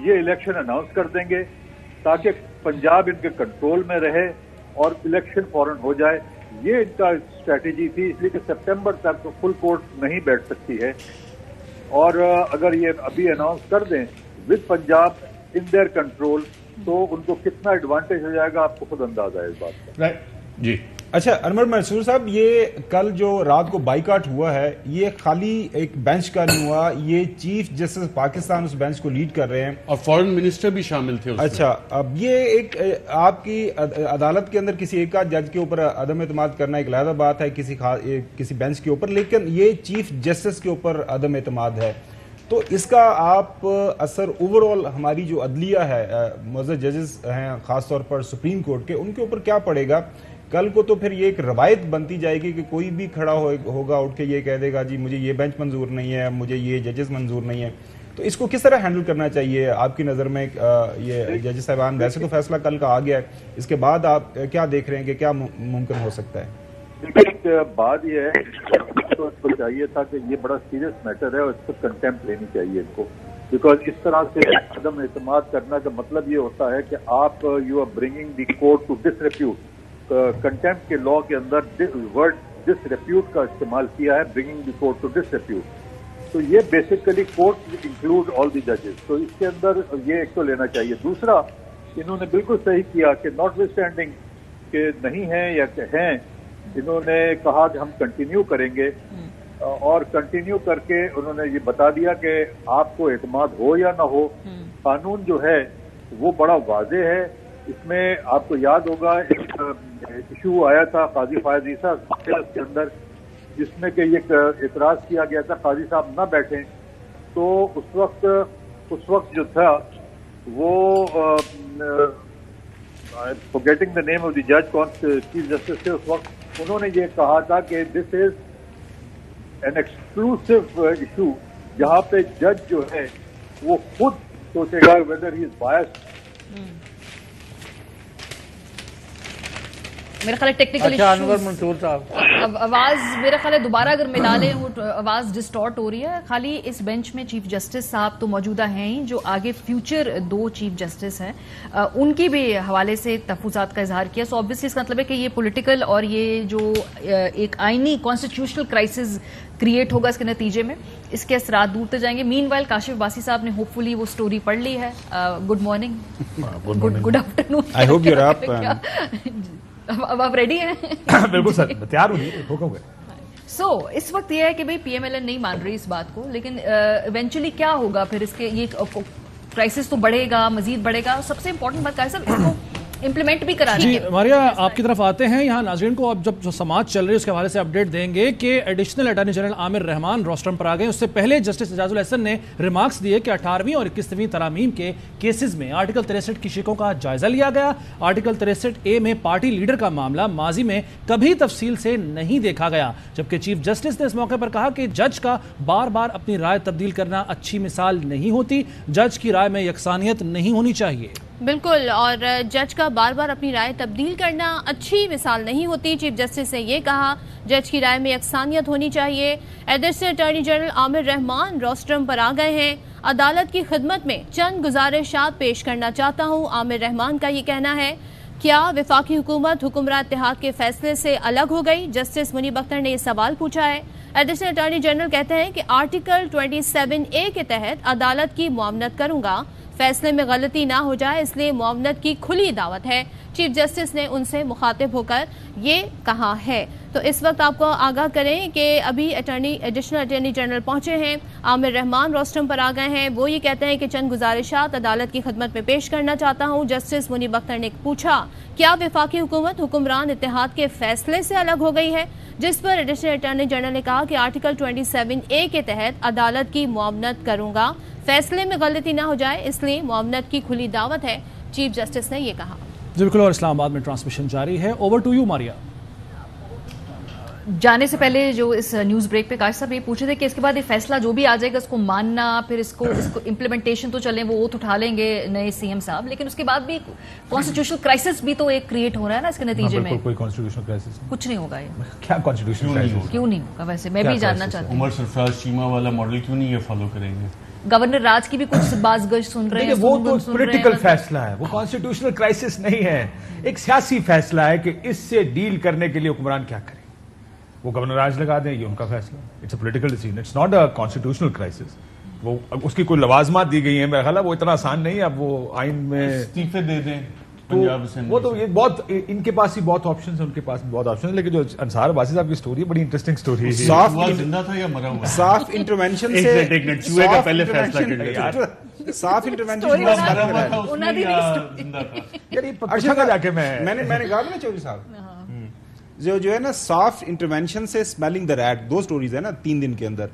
یہ الیکشن اناؤنس کر دیں گے تاکہ پنجاب ان کے کنٹرول میں رہے اور الیکشن فوراً ہو جائے. یہ ان کا اسٹریٹجی تھی، اس لیے کہ سپٹمبر تک تو فل کورٹ نہیں بیٹھ سکتی ہے. اور اگر یہ ابھی اناؤنس کر دیں with Punjab in their control تو ان کو کتنا ایڈوانٹیج ہو جائے گا آپ کو خود اندازہ ہے اس بات کا. جی اچھا انور منصور صاحب، یہ کل جو رات کو بائیکاٹ ہوا ہے یہ خالی ایک بینچ کا نہیں ہوا، یہ چیف جسٹس پاکستان اس بینچ کو لیڈ کر رہے ہیں اور فورن منسٹر بھی شامل تھے. اچھا، اب یہ ایک آپ کی عدالت کے اندر کسی ایک جج کے اوپر عدم اعتماد کرنا ایک علیحدہ بات ہے کسی بینچ کے اوپر، لیکن یہ چیف جسٹس کے اوپر عدم اعتماد ہے. تو اس کا آپ اثر اوور آل ہماری جو عدلیہ ہے، معزز ججز ہیں خاص طور پر سپریم کورٹ کے، ان کے اوپر کیا پڑے گا؟ کل کو تو پھر یہ ایک روایت بنتی جائے گی کہ کوئی بھی کھڑا ہوگا اٹھ کے یہ کہہ دے گا جی مجھے یہ بینچ منظور نہیں ہے، مجھے یہ ججز منظور نہیں ہے. تو اس کو کس طرح ہینڈل کرنا چاہیے آپ کی نظر میں؟ یہ ججز صاحبان، ویسے تو فیصلہ کل کا آ گیا ہے، اس کے بعد آپ کیا دیکھ رہے ہیں کہ کیا ممکن ہو سکتا ہے؟ دیکھیے، بات یہ ہے تو اس کو چاہیے تھا کہ یہ بڑا سیریس میٹر ہے اور اس پر کنٹیمپٹ لینی چاہیے ان کو، بیکاز اس طرح سے عدم اعتماد کرنا کا مطلب یہ ہوتا ہے کہ آپ you are bringing the court to disrepute. Contempt کے لا کے اندر ورڈ ڈس ریپیوٹ کا استعمال کیا ہے، bringing the court to disrepute. تو یہ basically court include all the ججز، تو اس کے اندر یہ ایک تو لینا چاہیے. دوسرا، انہوں نے بالکل صحیح کیا کہ ناٹ وتھ اسٹینڈنگ کہ نہیں ہیں یا کہ ہیں، انہوں نے کہا کہ ہم کنٹینیو کریں گے، اور کنٹینیو کر کے انہوں نے یہ بتا دیا کہ آپ کو اعتماد ہو یا نہ ہو، قانون جو ہے وہ بڑا واضح ہے. اس میں آپ کو یاد ہوگا ایک ایشو آیا تھا قاضی فائز عیسیٰ کے اندر، جس میں کہ یہ اعتراض کیا گیا تھا قاضی صاحب نہ بیٹھیں. تو اس وقت جو تھا وہ فورگیٹنگ دا نیم آف دی جج کون چیف جسٹس تھے اس وقت، انہوں نے یہ کہا تھا کہ دس از این ایکسکلوسو ایشو جہاں پہ جج جو ہے وہ خود سوچے گا ویدر ہی از بائسڈ. میرا خیال ہے ٹیکنیکل انور منصور صاحب آواز میرا خیال ہے دوبارہ اگر ملا لیں وہ آواز ڈسٹارٹ ہو رہی ہے. خالی اس بینچ میں چیف جسٹس صاحب تو موجودہ ہیں ہی, جو آگے فیوچر 2 چیف جسٹس ہیں ان کی بھی حوالے سے تحفظات کا اظہار کیا. سو آبویسلی اس کا مطلب ہے کہ یہ پولیٹیکل اور یہ جو ایک آئینی کانسٹیٹیوشنل کرائسس کریٹ ہوگا اس کے نتیجے میں, اس کے اثرات دور جائیں گے. مین وائل کاشف عباسی صاحب نے ہوپ فلی وہ سٹوری پڑھ لی ہے. Good morning, good afternoon. I hope you are up. اب آپ ریڈی ہیں؟ بالکل سر, تیار ہو گئے. سو اس وقت یہ ہے کہ بھئی پی ایم ایل این نہیں مان رہی اس بات کو, لیکن ایونچولی کیا ہوگا پھر اس کے, یہ کرائسس تو بڑھے گا, مزید بڑھے گا. سب سے امپورٹنٹ بات کیا ہے صاحب, اس کو امپلیمنٹ بھی کرا جی ماریا آپ کی طرف آتے ہیں. یہاں ناظرین کو اب جو سماعت چل رہی ہے اس کے حوالے سے اپڈیٹ دیں گے کہ ایڈیشنل اٹارنی جنرل عامر رحمان روسٹرم پر آ گئے. اس سے پہلے جسٹس اعجاز الحسن نے ریمارکس دیے کہ 18ویں اور 21ویں ترامیم کے کیسز میں آرٹیکل 63 کی شقوں کا جائزہ لیا گیا. آرٹیکل 63A میں پارٹی لیڈر کا معاملہ ماضی میں کبھی تفصیل سے نہیں دیکھا گیا, جبکہ چیف جسٹس نے اس موقع پر کہا کہ جج کا بار بار اپنی رائے تبدیل کرنا اچھی مثال نہیں ہوتی. جج کی رائے میں یکسانیت نہیں ہونی چاہیے. بالکل, اور جج کا بار بار اپنی رائے تبدیل کرنا اچھی مثال نہیں ہوتی. چیف جسٹس نے یہ کہا جج کی رائے میں یکسانیت ہونی چاہیے. ایڈیشنل اٹارنی جنرل عامر رحمان روسٹرم پر آ گئے ہیں. عدالت کی خدمت میں چند گزارشات پیش کرنا چاہتا ہوں. عامر رحمان کا یہ کہنا ہے, کیا وفاقی حکومت حکمراں اتحاد کے فیصلے سے الگ ہو گئی؟ جسٹس منیب اختر نے یہ سوال پوچھا ہے. ایڈیشنل اٹارنی جنرل کہتے ہیں کہ آرٹیکل 27A کے تحت عدالت کی معاونت کروں گا, فیصلے میں غلطی نہ ہو جائے اس لیے معاونت کی کھلی دعوت ہے. چیف جسٹس نے ان سے مخاطب ہو کر یہ کہا ہے. تو اس وقت آپ کو آگاہ کریں کہ ابھی ایڈیشنل اٹارنی جنرل پہنچے ہیں, عامر رحمان روسٹرم پر آ گئے ہیں. وہ یہ کہتے ہیں کہ چند گزارشات عدالت کی خدمت میں پیش کرنا چاہتا ہوں. جسٹس منیب اختر نے پوچھا کیا وفاقی حکومت حکمران اتحاد کے فیصلے سے الگ ہو گئی ہے, جس پر ایڈیشنل اٹارنی جنرل نے کہا کہ آرٹیکل 27A کے تحت عدالت کی معاونت کروں گا, فیصلے میں غلطی نہ ہو جائے اس لیے معاونت کی کھلی دعوت ہے. چیف جسٹس نے یہ کہا. جی بالکل, اور اسلام آباد میں ٹرانسمیشن جاری ہے. اوور ٹو یو ماریا. جانے سے پہلے جو اس نیوز بریک پہ کاش صاحب یہ پوچھے تھے کہ اس کے بعد یہ فیصلہ جو بھی آ جائے گا اس کو ماننا, پھر اس کو امپلیمنٹیشن تو چلیں وہ اوتھ اٹھا لیں گے نئے سی ایم صاحب, لیکن اس کے بعد بھی کانسٹیٹیوشنل کرائسس بھی تو ایک کریٹ ہو رہا ہے نا اس کے نتیجے میں. کوئی کانسٹیٹیوشنل کرائسس کچھ نہیں ہوگا. یہ کیا کانسٹیٹیوشنل کرائسس کیوں نہیں ہوگا؟ ویسے میں بھی جاننا چاہتی ہوں. عمر سرفراز چیمہ والا ماڈل کیوں نہیں یہ فالو کریں گے؟ گورنر راج کی بھی کچھ باز گش سن رہے ہیں. وہ تو پولیٹیکل فیصلہ ہے, وہ کانسٹیٹیوشنل کرائسس نہیں ہے, ایک سیاسی فیصلہ ہے کہ اس سے ڈیل کرنے کے لیے حکمران کیا کریں. وہ گورنر راج لگا دیں, یہ ان کا فیصلہ. It's a political decision, it's not a constitutional crisis. وہ اس کی کوئی لوازمات دی گئی ہیں, میرا خیال ہے وہ اتنا آسان نہیں ہے. اب وہ آئین میں استعفے دے دیں وہ تو یہ بہت, ان کے پاس ہی بہت آپشنز ہیں, ان کے پاس بہت آپشنز. لیکن جو انصار عباسی صاحب کی سٹوری ہے بڑی انٹرسٹنگ سٹوری ہے. زندہ تھا یا مرا ہوا؟ صاف انٹرونشن سے چوہے کا پہلے فیصلہ کر لیا یار. صاف انٹرونشن میں نے کہا نا چودھری صاحب جو ہے نا صاف انٹرونشن سے اسمیلنگ دا ریٹ, 2 سٹوریز ہیں نا 3 دن کے اندر.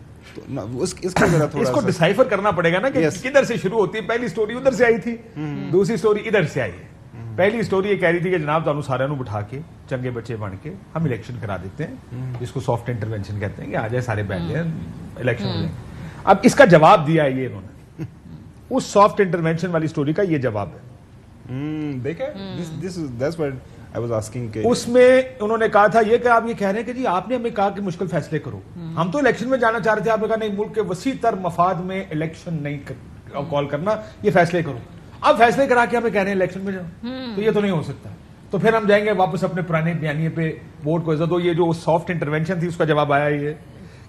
اس کو ذرا تھوڑا اس کو ڈیسائفر کرنا پڑے گا نا کہ کدھر سے شروع ہوتی ہے. پہلی سٹوری ادھر سے آئی تھی, دوسری سٹوری ادھر سے آئی ہے. پہلی سٹوری یہ کہہ رہی تھی کہ جناب تانوں سارے نو بٹھا کے چنگے بچے بن کے ہم الیکشن کرا دیتے ہیں, جس کو سافٹ انٹرونشن کہتے ہیں, کہ آ جائے سارے بیٹھ جائیں الیکشن ہو جائیں. اب اس کا جواب دیا ہے یہ انہوں نے, اس سافٹ انٹرونشن والی سٹوری کا یہ جواب ہے. اس میں انہوں نے کہا تھا یہ کہ آپ یہ کہہ رہے ہیں کہ جی آپ نے ہمیں کہا کہ مشکل فیصلے کرو, ہم تو الیکشن میں جانا چاہ رہے تھے, آپ نے کہا نہیں, ملک کے وسیع تر مفاد میں الیکشن نہیں کال کرنا, یہ فیصلے کرو. اب فیصلے کرا کے ہمیں کہہ رہے ہیں الیکشن میں جاؤ, تو یہ تو نہیں ہو سکتا. تو پھر ہم جائیں گے واپس اپنے پرانے بیانیے پہ, ووٹ کو عزت دو. یہ جو سافٹ انٹرونشن تھی اس کا جواب آیا یہ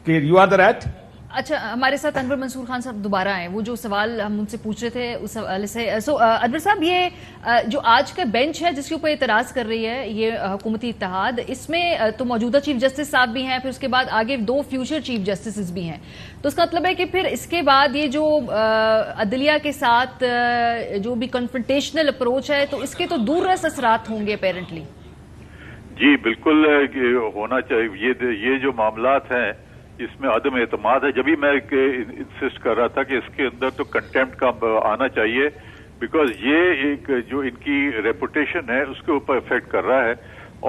کہ یو آر دا رائٹ. اچھا, ہمارے ساتھ انور منصور خان صاحب دوبارہ آئے. وہ جو سوال ہم ان سے پوچھ رہے تھے اس حوالے سے. سو انور صاحب, یہ جو آج کا بینچ ہے جس کے اوپر اعتراض کر رہی ہے یہ حکومتی اتحاد, اس میں تو موجودہ چیف جسٹس صاحب بھی ہیں, پھر اس کے بعد آگے 2 فیوچر چیف جسٹس بھی ہیں. تو اس کا مطلب ہے کہ پھر اس کے بعد یہ جو عدلیہ کے ساتھ جو بھی کنفرنٹیشنل اپروچ ہے تو اس کے تو دور رس اثرات ہوں گے اپیرنٹلی. جی بالکل ہونا چاہیے. یہ جو معاملات ہیں اس میں عدم اعتماد ہے. جبھی میں انسسٹ کر رہا تھا کہ اس کے اندر تو کنٹیمپٹ کا آنا چاہیے, بیکاز یہ ایک جو ان کی ریپوٹیشن ہے اس کے اوپر افیکٹ کر رہا ہے.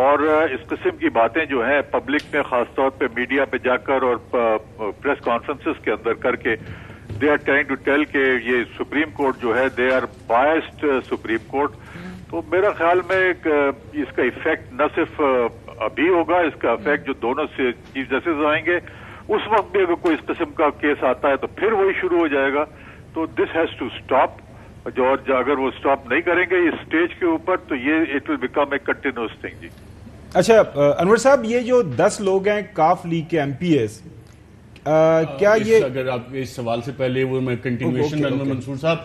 اور اس قسم کی باتیں جو ہیں پبلک میں, خاص طور پہ میڈیا پہ جا کر اور پریس کانفرنسز کے اندر کر کے, they are trying to tell کہ یہ سپریم کورٹ جو ہے they are biased supreme court. تو میرا خیال میں اس کا ایفیکٹ نہ صرف ابھی ہوگا، اس کا افیکٹ جو دونوں سے چیف جسٹس آئیں گے اس وقت بھی اگر کوئی اس قسم کا کیس آتا ہے تو پھر وہی شروع ہو جائے گا. تو دس ہیز ٹو اسٹاپ. جو اگر وہ اسٹاپ نہیں کریں گے اس اسٹیج کے اوپر تو یہ it will become a continuous thing. جی اچھا انور صاحب، یہ جو 10 لوگ ہیں کاف لیگ کے ایم پی ایز، کیا یہ اگر آپ اس سوال سے پہلے وہ میں کنٹینیویشن انور منصور صاحب،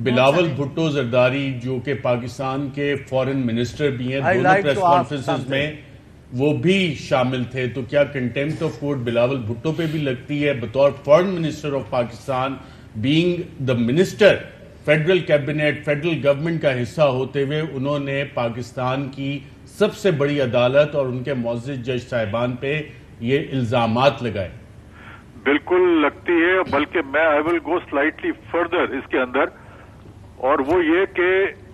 بلاول بھٹو زرداری جو کہ پاکستان کے فورن منسٹر بھی ہیں، دونوں پریس کانفرنسز میں وہ بھی شامل تھے، تو کیا contempt of court Bilawal Bhutto پہ بھی لگتی ہے بطور foreign minister of Pakistan, being the minister federal cabinet federal government کا حصہ ہوتے ہوئے انہوں نے پاکستان کی سب سے بڑی عدالت اور ان کے معزز جج صاحبان پہ یہ الزامات لگائے؟ بالکل لگتی ہے، بلکہ میں آئی ول گو سلائٹلی فردر اس کے اندر، اور وہ یہ کہ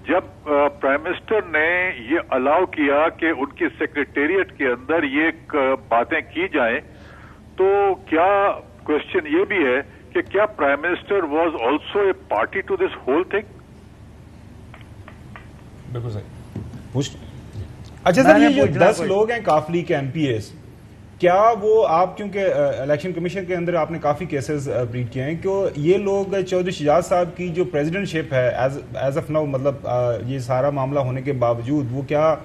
جب پرائم منسٹر نے یہ الاؤ کیا کہ ان کی سیکریٹریٹ کے اندر یہ باتیں کی جائیں، تو کیا کوشچن یہ بھی ہے کہ کیا prime minister was also a party to this whole thing? بالکل صحیح. اچھا سر، یہ جو 10 لوگ ہیں کاف لیگ کے ایم پی ایز، کیا وہ آپ کیونکہ الیکشن کمیشن کے اندر آپ نے کافی کیسز بریف کیے ہیں، کہ یہ لوگ چودھری شجاعت صاحب کی جو پریزیڈنٹ شپ ہے ایز آف ناؤ، مطلب یہ سارا معاملہ ہونے کے باوجود وہ کیا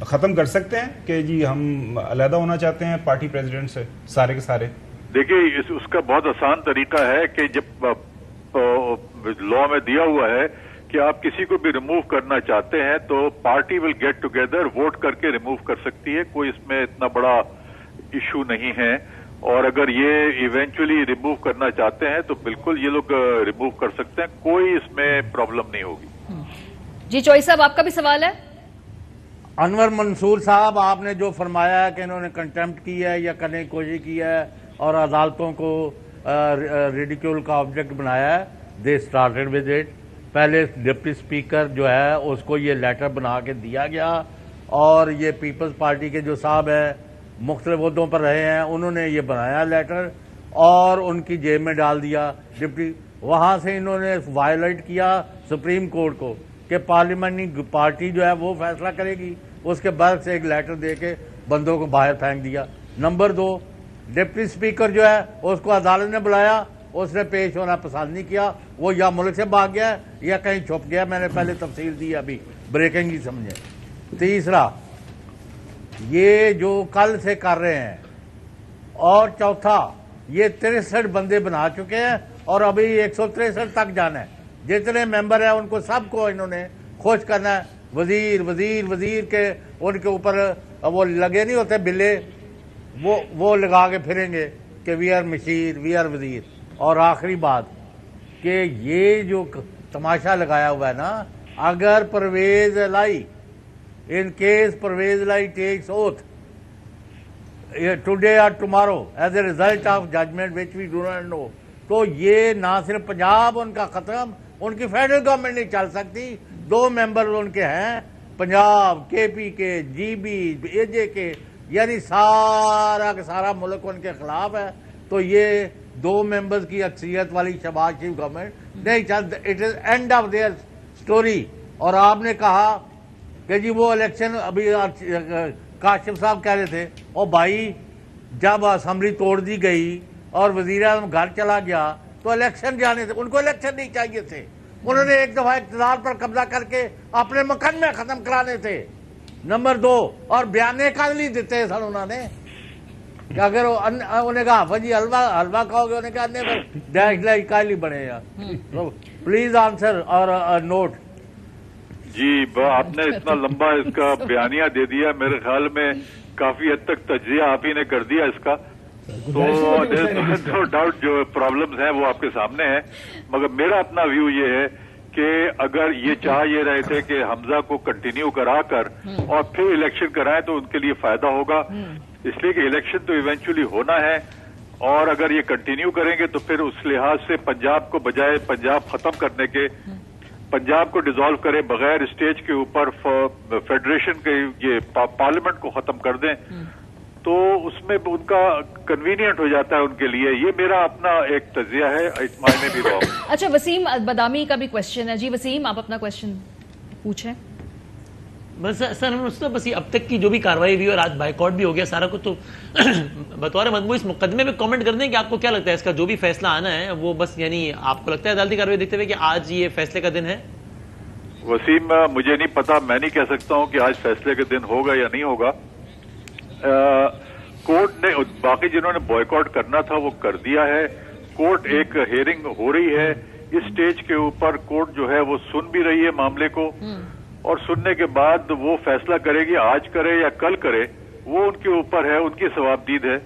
ختم کر سکتے ہیں کہ جی ہم علیحدہ ہونا چاہتے ہیں پارٹی پریزیڈنٹ سے سارے کے سارے؟ دیکھیے اس کا بہت آسان طریقہ ہے کہ جب لا میں دیا ہوا ہے کہ آپ کسی کو بھی ریموو کرنا چاہتے ہیں تو party will get together, vote کر کے ریموو کر سکتی ہے، کوئی اس میں اتنا بڑا ایشو نہیں ہے. اور اگر یہ ایونچولی ریموو کرنا چاہتے ہیں تو بالکل یہ لوگ ریموو کر سکتے ہیں، کوئی اس میں پرابلم نہیں ہوگی. جی چوئی صاحب، آپ کا بھی سوال ہے. انور منصور صاحب، آپ نے جو فرمایا ہے کہ انہوں نے کنٹیمپٹ کی ہے یا کرنے کی کوشش کی ہے اور عدالتوں کو ریڈیکیول کا آبجیکٹ بنایا ہے، دے اسٹارٹڈ ود اٹ. پہلے ڈپٹی اسپیکر جو ہے اس کو یہ لیٹر بنا کے دیا گیا، اور یہ پیپلز پارٹی کے جو صاحب ہیں مختلف عہدوں پر رہے ہیں انہوں نے یہ بنایا لیٹر اور ان کی جیب میں ڈال دیا ڈپٹی. وہاں سے انہوں نے وائلیٹ کیا سپریم کورٹ کو کہ پارلیمنٹری پارٹی جو ہے وہ فیصلہ کرے گی، اس کے بعد سے ایک لیٹر دے کے بندوں کو باہر پھینک دیا. نمبر 2، ڈپٹی اسپیکر جو ہے اس کو عدالت نے بلایا، اس نے پیش ہونا پسند نہیں کیا، وہ یا ملک سے بھاگ گیا یا کہیں چھپ گیا. میں نے پہلے تفصیل دی، ابھی بریکنگ ہی سمجھے. تیسرا، یہ جو کل سے کر رہے ہیں، اور چوتھا یہ 63 بندے بنا چکے ہیں اور ابھی 163 تک جانا ہے. جتنے ممبر ہیں ان کو سب کو انہوں نے خوش کرنا ہے. وزیر وزیر وزیر کے ان کے اوپر وہ لگے نہیں ہوتے بلے، وہ لگا کے پھریں گے کہ وی آر مشیر، وی آر وزیر. اور آخری بات کہ یہ جو تماشا لگایا ہوا ہے نا، اگر پرویز الہی in case Parvez Ilahi takes oath today or tomorrow as a result of judgment which we do not know, تو یہ نہ صرف پنجاب ان کا ختم، ان کی فیڈرل گورنمنٹ نہیں چل سکتی. 2 ممبر ان کے ہیں پنجاب کے پی کے، جی بی، اے جے کے، یعنی سارا کا سارا ملک ان کے خلاف ہے. تو یہ 2 ممبرز کی اکثریت والی شہباز شریف گورنمنٹ نہیں چل، it is end of their story. اور آپ نے کہا کہ جی وہ الیکشن، ابھی کاشف صاحب کہہ رہے تھے، او بھائی جب اسمبلی توڑ دی گئی اور وزیر اعظم گھر چلا گیا تو الیکشن جانے تھے، ان کو الیکشن نہیں چاہیے تھے. انہوں نے ایک دفعہ اقتدار پر قبضہ کر کے اپنے مقدمے ختم کرانے تھے. نمبر 2، اور بیانے کا نہیں دیتے سن انہوں نے کہ اگر انہیں کہا جی حلوہ کھاؤ گے، انہیں کہا ڈیش لائی کائلی بنے یار. پلیز آنسر اور نوٹ. جی آپ نے اتنا لمبا اس کا بیانیہ دے دیا، میرے خیال میں کافی حد تک تجزیہ آپ ہی نے کر دیا اس کا. تو نو ڈاؤٹ جو پرابلمز ہیں وہ آپ کے سامنے ہیں، مگر میرا اپنا ویو یہ ہے کہ اگر یہ چاہ یہ رہے تھے کہ حمزہ کو کنٹینیو کرا کر اور پھر الیکشن کرائیں تو ان کے لیے فائدہ ہوگا، اس لیے کہ الیکشن تو ایونچولی ہونا ہے. اور اگر یہ کنٹینیو کریں گے تو پھر اس لحاظ سے پنجاب کو بجائے پنجاب ختم کرنے کے، پنجاب کو ڈیزالو کریں بغیر اسٹیج کے اوپر فیڈریشن کے، یہ پارلیمنٹ کو ختم کر دیں تو اس میں ان کا کنوینئنٹ ہو جاتا ہے ان کے لیے. یہ میرا اپنا ایک تجزیہ ہے، اٹ مائی بھی رانگ. اچھا وسیم بادامی کا بھی کوشچن ہے. جی وسیم، آپ اپنا کوشچن پوچھیں. بس سر بس یہ اب تک کی جو بھی کاروائی ہوئی اور آج بائیکاٹ بھی ہو گیا سارا کچھ، تو بطور مجموعی اس مقدمے میں کامنٹ کر دیں کہ آپ کو کیا لگتا ہے اس کا جو بھی فیصلہ آنا ہے وہ بس یعنی آپ کو لگتا ہے عدالتی کاروائی دیکھتے ہوئے کہ آج یہ فیصلے کا دن ہے؟ وسیم مجھے نہیں پتا، میں نہیں کہہ سکتا ہوں کہ آج فیصلے کا دن ہوگا یا نہیں ہوگا. کورٹ نے باقی جنہوں نے بوائیکاٹ کرنا تھا وہ کر دیا ہے. کورٹ ایک ہیئرنگ ہو رہی ہے اس سٹیج کے اوپر، کورٹ جو ہے وہ سن بھی رہی ہے معاملے کو، اور سننے کے بعد وہ فیصلہ کرے گی، آج کرے یا کل کرے وہ ان کے اوپر ہے، ان کی ثوابدید ہے.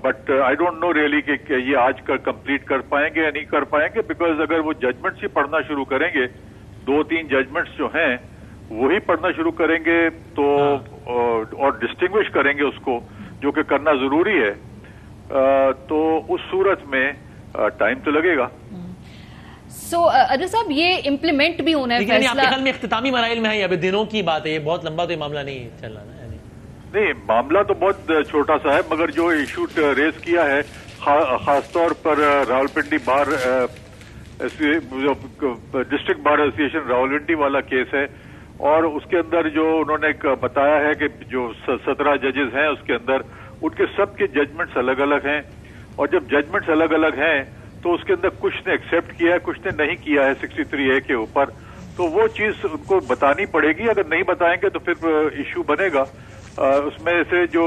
But I don't know really کہ یہ آج کمپلیٹ کر پائیں گے یا نہیں کر پائیں گے، بیکاز اگر وہ ججمنٹس ہی پڑھنا شروع کریں گے، 2-3 ججمنٹس جو ہیں وہی پڑھنا شروع کریں گے تو اور ڈسٹنگوش کریں گے اس کو، جو کہ کرنا ضروری ہے، تو اس صورت میں ٹائم تو لگے گا. ادر صاحب یہ امپلیمنٹ بھی ہونا ہے فیصلہ، آپ کے خیال میں اختتامی مراحل میں ہے یا دنوں کی بات ہے؟ یہ بہت لمبا تو یہ معاملہ نہیں چل رہا نا؟ نہیں، معاملہ تو بہت چھوٹا سا ہے، مگر جو ایشو ریز کیا ہے خاص طور پر راولپنڈی بار ڈسٹرکٹ بار ایسوسیشن راولپنڈی والا کیس ہے، اور اس کے اندر جو انہوں نے بتایا ہے کہ جو 17 ججز ہیں اس کے اندر ان کے سب کے ججمنٹس الگ الگ ہیں، اور جب ججمنٹس الگ الگ ہیں تو اس کے اندر کچھ نے ایکسیپٹ کیا ہے، کچھ نے نہیں کیا ہے 63A کے اوپر، تو وہ چیز ان کو بتانی پڑے گی. اگر نہیں بتائیں گے تو پھر ایشو بنے گا. اس میں سے جو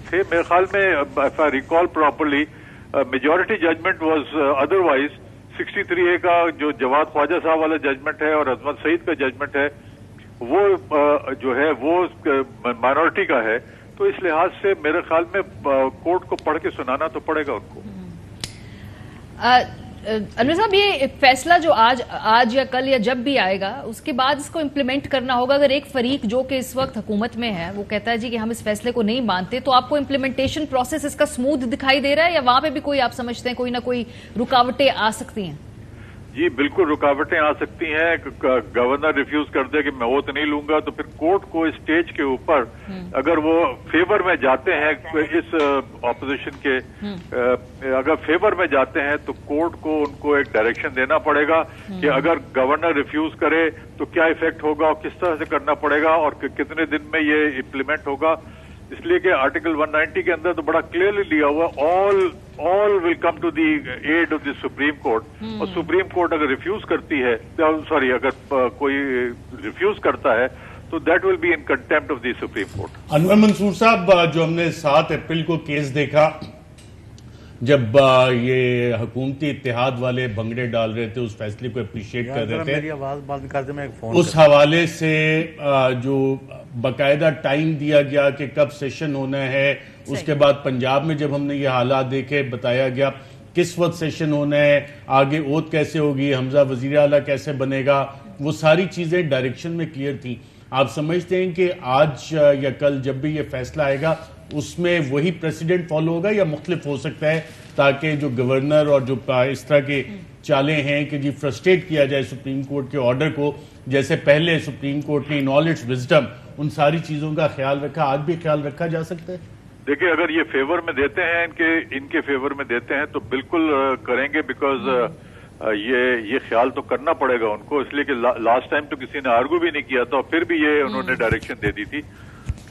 تھے میرے خیال میں if I recall properly majority judgement was otherwise. 63A کا جو جواد خواجہ صاحب والا ججمنٹ ہے اور عظمت سعید کا ججمنٹ ہے وہ جو ہے وہ مائنورٹی کا ہے، تو اس لحاظ سے میرے خیال میں کورٹ کو پڑھ کے سنانا تو پڑے گا ان کو. انور صاحب یہ فیصلہ جو آج یا کل یا جب بھی آئے گا اس کے بعد اس کو امپلیمنٹ کرنا ہوگا. اگر ایک فریق جو کہ اس وقت حکومت میں ہے وہ کہتا ہے جی کہ ہم اس فیصلے کو نہیں مانتے، تو آپ کو امپلیمنٹیشن پروسیس اس کا سموتھ دکھائی دے رہا ہے یا وہاں پہ بھی کوئی آپ سمجھتے ہیں کوئی نہ کوئی رکاوٹیں آ سکتی ہیں؟ جی بالکل رکاوٹیں آ سکتی ہیں. گورنر ریفیوز کر دے کہ میں وہ تو نہیں لوں گا، تو پھر کورٹ کو اس اسٹیج کے اوپر اگر وہ فیور میں جاتے ہیں اس اپوزیشن کے، اگر فیور میں جاتے ہیں تو کورٹ کو ان کو ایک ڈائریکشن دینا پڑے گا کہ اگر گورنر ریفیوز کرے تو کیا ایفیکٹ ہوگا اور کس طرح سے کرنا پڑے گا اور کتنے دن میں یہ امپلیمنٹ ہوگا. اس لیے کہ آرٹیکل 190 کے اندر تو بڑا کلیئرلی لیا ہوا all will come to the aid of the supreme court, اور سپریم کورٹ اگر ریفیوز کرتی ہے اگر کوئی ریفیوز کرتا ہے تو that will be in contempt of the supreme court. Anwar Mansoor صاحب، جو ہم نے 7 اپریل کو کیس دیکھا جب یہ حکومتی اتحاد والے بھنگڑے ڈال رہے تھے، اس فیصلے کو اپریشیٹ کر رہے تھے، میری آواز بند کر دیں، میں ایک فون اس حوالے سے جو باقاعدہ ٹائم دیا گیا کہ کب سیشن ہونا ہے، اس کے بعد پنجاب میں جب ہم نے یہ حالات دیکھے بتایا گیا کس وقت سیشن ہونا ہے، آگے اوت کیسے ہوگی، حمزہ وزیر اعلیٰ کیسے بنے گا، وہ ساری چیزیں ڈائریکشن میں کلیئر تھی. آپ سمجھتے ہیں کہ آج یا کل جب بھی یہ فیصلہ آئے گا اس میں وہی پریسیڈنٹ فالو ہوگا یا مختلف ہو سکتا ہے، تاکہ جو گورنر اور جو اس طرح کے چالیں ہیں کہ جی فرسٹریٹ کیا جائے سپریم کورٹ کے آرڈر کو، جیسے پہلے سپریم کورٹ نے ان آل اٹس وزڈم ان ساری چیزوں کا خیال رکھا، آج بھی خیال رکھا جا سکتا ہے؟ دیکھیں اگر یہ فیور میں دیتے ہیں ان کے فیور میں دیتے ہیں تو بالکل کریں گے، بیکاز یہ خیال تو کرنا پڑے گا ان کو، اس لیے کہ لاسٹ ٹائم تو کسی نے آرگو بھی نہیں کیا تھا اور پھر بھی یہ انہوں نے ڈائریکشن دے دی تھی،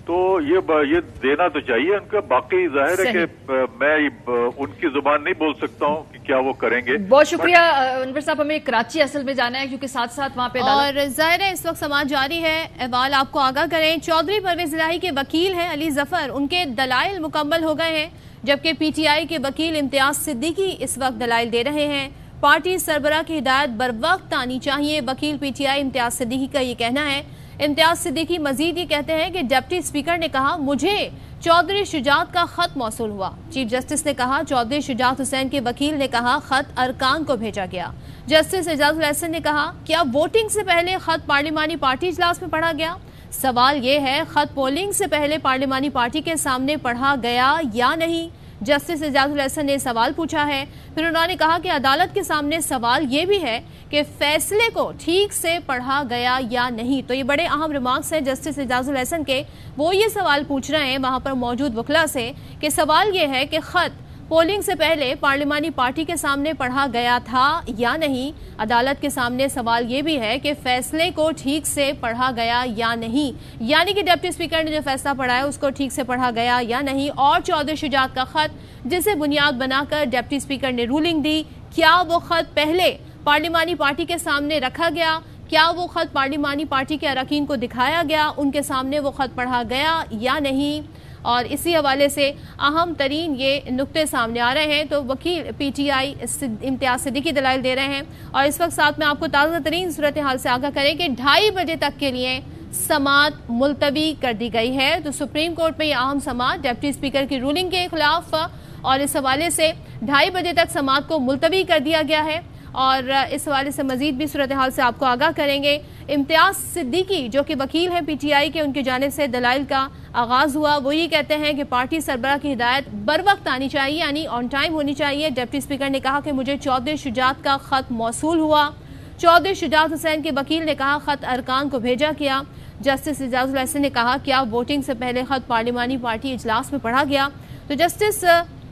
تو یہ دینا تو چاہیے ان کا. باقی ظاہر ہے کہ میں ان کی زبان نہیں بول سکتا ہوں کہ کیا وہ کریں گے. بہت شکریہ انور صاحب. ہمیں کراچی اصل میں جانا ہے کیونکہ ساتھ ساتھ وہاں پہ اور ظاہر ہے اس وقت سماعت جاری ہے. احوال آپ کو آگاہ کریں، چودھری پرویز الہی کے وکیل ہیں علی ظفر، ان کے دلائل مکمل ہو گئے ہیں، جبکہ پی ٹی آئی کے وکیل امتیاز صدیقی اس وقت دلائل دے رہے ہیں. پارٹی سربراہ کی ہدایت بر وقت آنی چاہیے، وکیل پی ٹی آئی امتیاز صدیقی کا یہ کہنا ہے. امتیاز صدیقی مزید یہ کہتے ہیں کہ ڈپٹی اسپیکر نے کہا مجھے چودھری شجاعت کا خط موصول ہوا. چیف جسٹس نے کہا چودھری شجاعت حسین کے وکیل نے کہا خط ارکان کو بھیجا گیا. جسٹس اعجاز الاحسن نے کہا کیا ووٹنگ سے پہلے خط پارلیمانی پارٹی اجلاس میں پڑھا گیا؟ سوال یہ ہے خط پولنگ سے پہلے پارلیمانی پارٹی کے سامنے پڑھا گیا یا نہیں؟ جسٹس اعجاز الاحسن نے سوال پوچھا ہے. پھر انہوں نے کہا کہ عدالت کے سامنے سوال یہ بھی ہے کہ فیصلے کو ٹھیک سے پڑھا گیا یا نہیں. تو یہ بڑے اہم ریمارکس ہیں جسٹس اعجاز الاحسن کے. وہ یہ سوال پوچھ رہے ہیں وہاں پر موجود وکلا سے کہ سوال یہ ہے کہ خط پولنگ سے پہلے پارلیمانی پارٹی کے سامنے پڑھا گیا تھا یا نہیں؟ عدالت کے سامنے سوال یہ بھی ہے کہ فیصلے کو ٹھیک سے پڑھا گیا یا نہیں، یعنی کہ ڈپٹی اسپیکر نے جو فیصلہ پڑھا ہے اس کو ٹھیک سے پڑھا گیا یا نہیں؟ اور چودھری شجاعت کا خط جسے بنیاد بنا کر ڈپٹی اسپیکر نے رولنگ دی، کیا وہ خط پہلے پارلیمانی پارٹی کے سامنے رکھا گیا؟ کیا وہ خط پارلیمانی پارٹی کے اراکین کو دکھایا گیا؟ ان کے سامنے وہ خط پڑھا گیا یا نہیں؟ اور اسی حوالے سے اہم ترین یہ نقطے سامنے آ رہے ہیں۔ تو وکیل پی ٹی آئی امتیاز صدیقی دلائل دے رہے ہیں، اور اس وقت ساتھ میں آپ کو تازہ ترین صورتحال سے آگاہ کریں کہ 2:30 بجے تک کے لیے سماعت ملتوی کر دی گئی ہے۔ تو سپریم کورٹ میں یہ اہم سماعت ڈپٹی اسپیکر کی رولنگ کے خلاف، اور اس حوالے سے 2:30 بجے تک سماعت کو ملتوی کر دیا گیا ہے۔ اور اس حوالے سے مزید بھی صورتحال سے آپ کو آگاہ کریں گے۔ امتیاز صدیقی جو کہ وکیل ہیں پی ٹی آئی کے، ان کی جانب سے دلائل کا آغاز ہوا۔ وہ یہ کہتے ہیں کہ پارٹی سربراہ کی ہدایت بر وقت آنی چاہیے، یعنی آن ٹائم ہونی چاہیے۔ ڈپٹی اسپیکر نے کہا کہ مجھے چودھری شجاعت کا خط موصول ہوا۔ چودھری شجاعت حسین کے وکیل نے کہا خط ارکان کو بھیجا کیا۔ جسٹس اعجاز الاحسن نے کہا کیا ووٹنگ سے پہلے خط پارلیمانی پارٹی اجلاس میں پڑھا گیا؟ تو جسٹس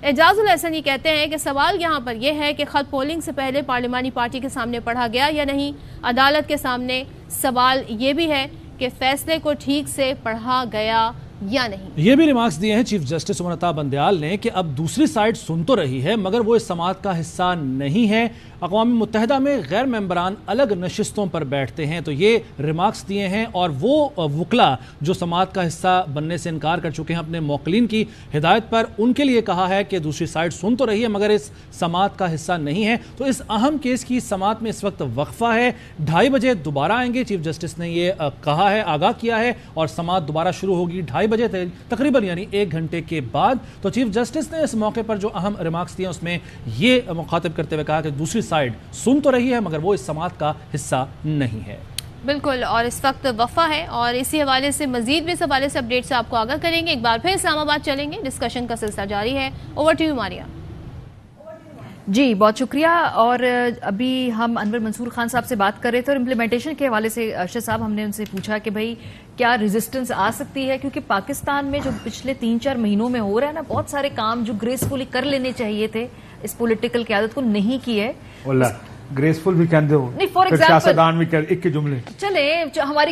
اعجاز الاحسن یہ کہتے ہیں کہ سوال یہاں پر یہ ہے کہ خط پولنگ سے پہلے پارلیمانی پارٹی کے سامنے پڑھا گیا یا نہیں؟ عدالت کے سامنے سوال یہ بھی ہے کہ فیصلے کو ٹھیک سے پڑھا گیا یا نہیں؟ یہ بھی ریمارکس دیے ہیں چیف جسٹس عمر عطا بندیال نے کہ اب دوسری سائیڈ سن تو رہی ہے مگر وہ اس سماعت کا حصہ نہیں ہے۔ اقوام متحدہ میں غیر ممبران الگ نشستوں پر بیٹھتے ہیں، تو یہ ریمارکس دیے ہیں، اور وہ وکلا جو سماعت کا حصہ بننے سے انکار کر چکے ہیں اپنے موکلین کی ہدایت پر، ان کے لیے کہا ہے کہ دوسری سائیڈ سن تو رہی ہے مگر اس سماعت کا حصہ نہیں ہے۔ تو اس اہم کیس کی سماعت میں اس وقت وقفہ ہے، 2:30 بجے دوبارہ آئیں گے، چیف جسٹس نے یہ کہا ہے، آگاہ کیا ہے، اور سماعت دوبارہ شروع ہوگی 2:30 بجے تقریباً یعنی 1 گھنٹے کے بعد۔ تو چیف جسٹس نے اس موقع پر جو اہم ریمارکس دیے اس میں یہ مخاطب کرتے ہوئے کہا کہ دوسری سائیڈ سن تو رہی ہے مگر وہ اس سماعت کا حصہ نہیں ہے۔ بالکل، اور اس وقت وقفہ ہے، اور اسی حوالے سے مزید بھی اس حوالے سے اپڈیٹ سے آپ کو آگاہ کریں گے۔ ایک بار پھر اسلام آباد چلیں گے، ڈسکشن کا سلسلہ جاری ہے۔ اوور ٹو یو ماریا۔ جی بہت شکریہ۔ اور ابھی ہم انور منصور خان صاحب سے بات کر رہے تھے، اور امپلیمنٹیشن کے حوالے سے ارشد صاحب ہم نے ان سے پوچھا کہ بھائی کیا ریزسٹنس آ سکتی ہے، کیونکہ پاکستان میں جو پچھلے 3-4 مہینوں میں ہو رہا ہے نا، بہت سارے کام جو گریسفلی کر لینے چاہیے تھے اس پولیٹیکل قیادت کو نہیں کی ہے۔ گریسفل بھی کہتے ہو، سیاستدان بھی کہتے، ایک کے جملے چلے ہماری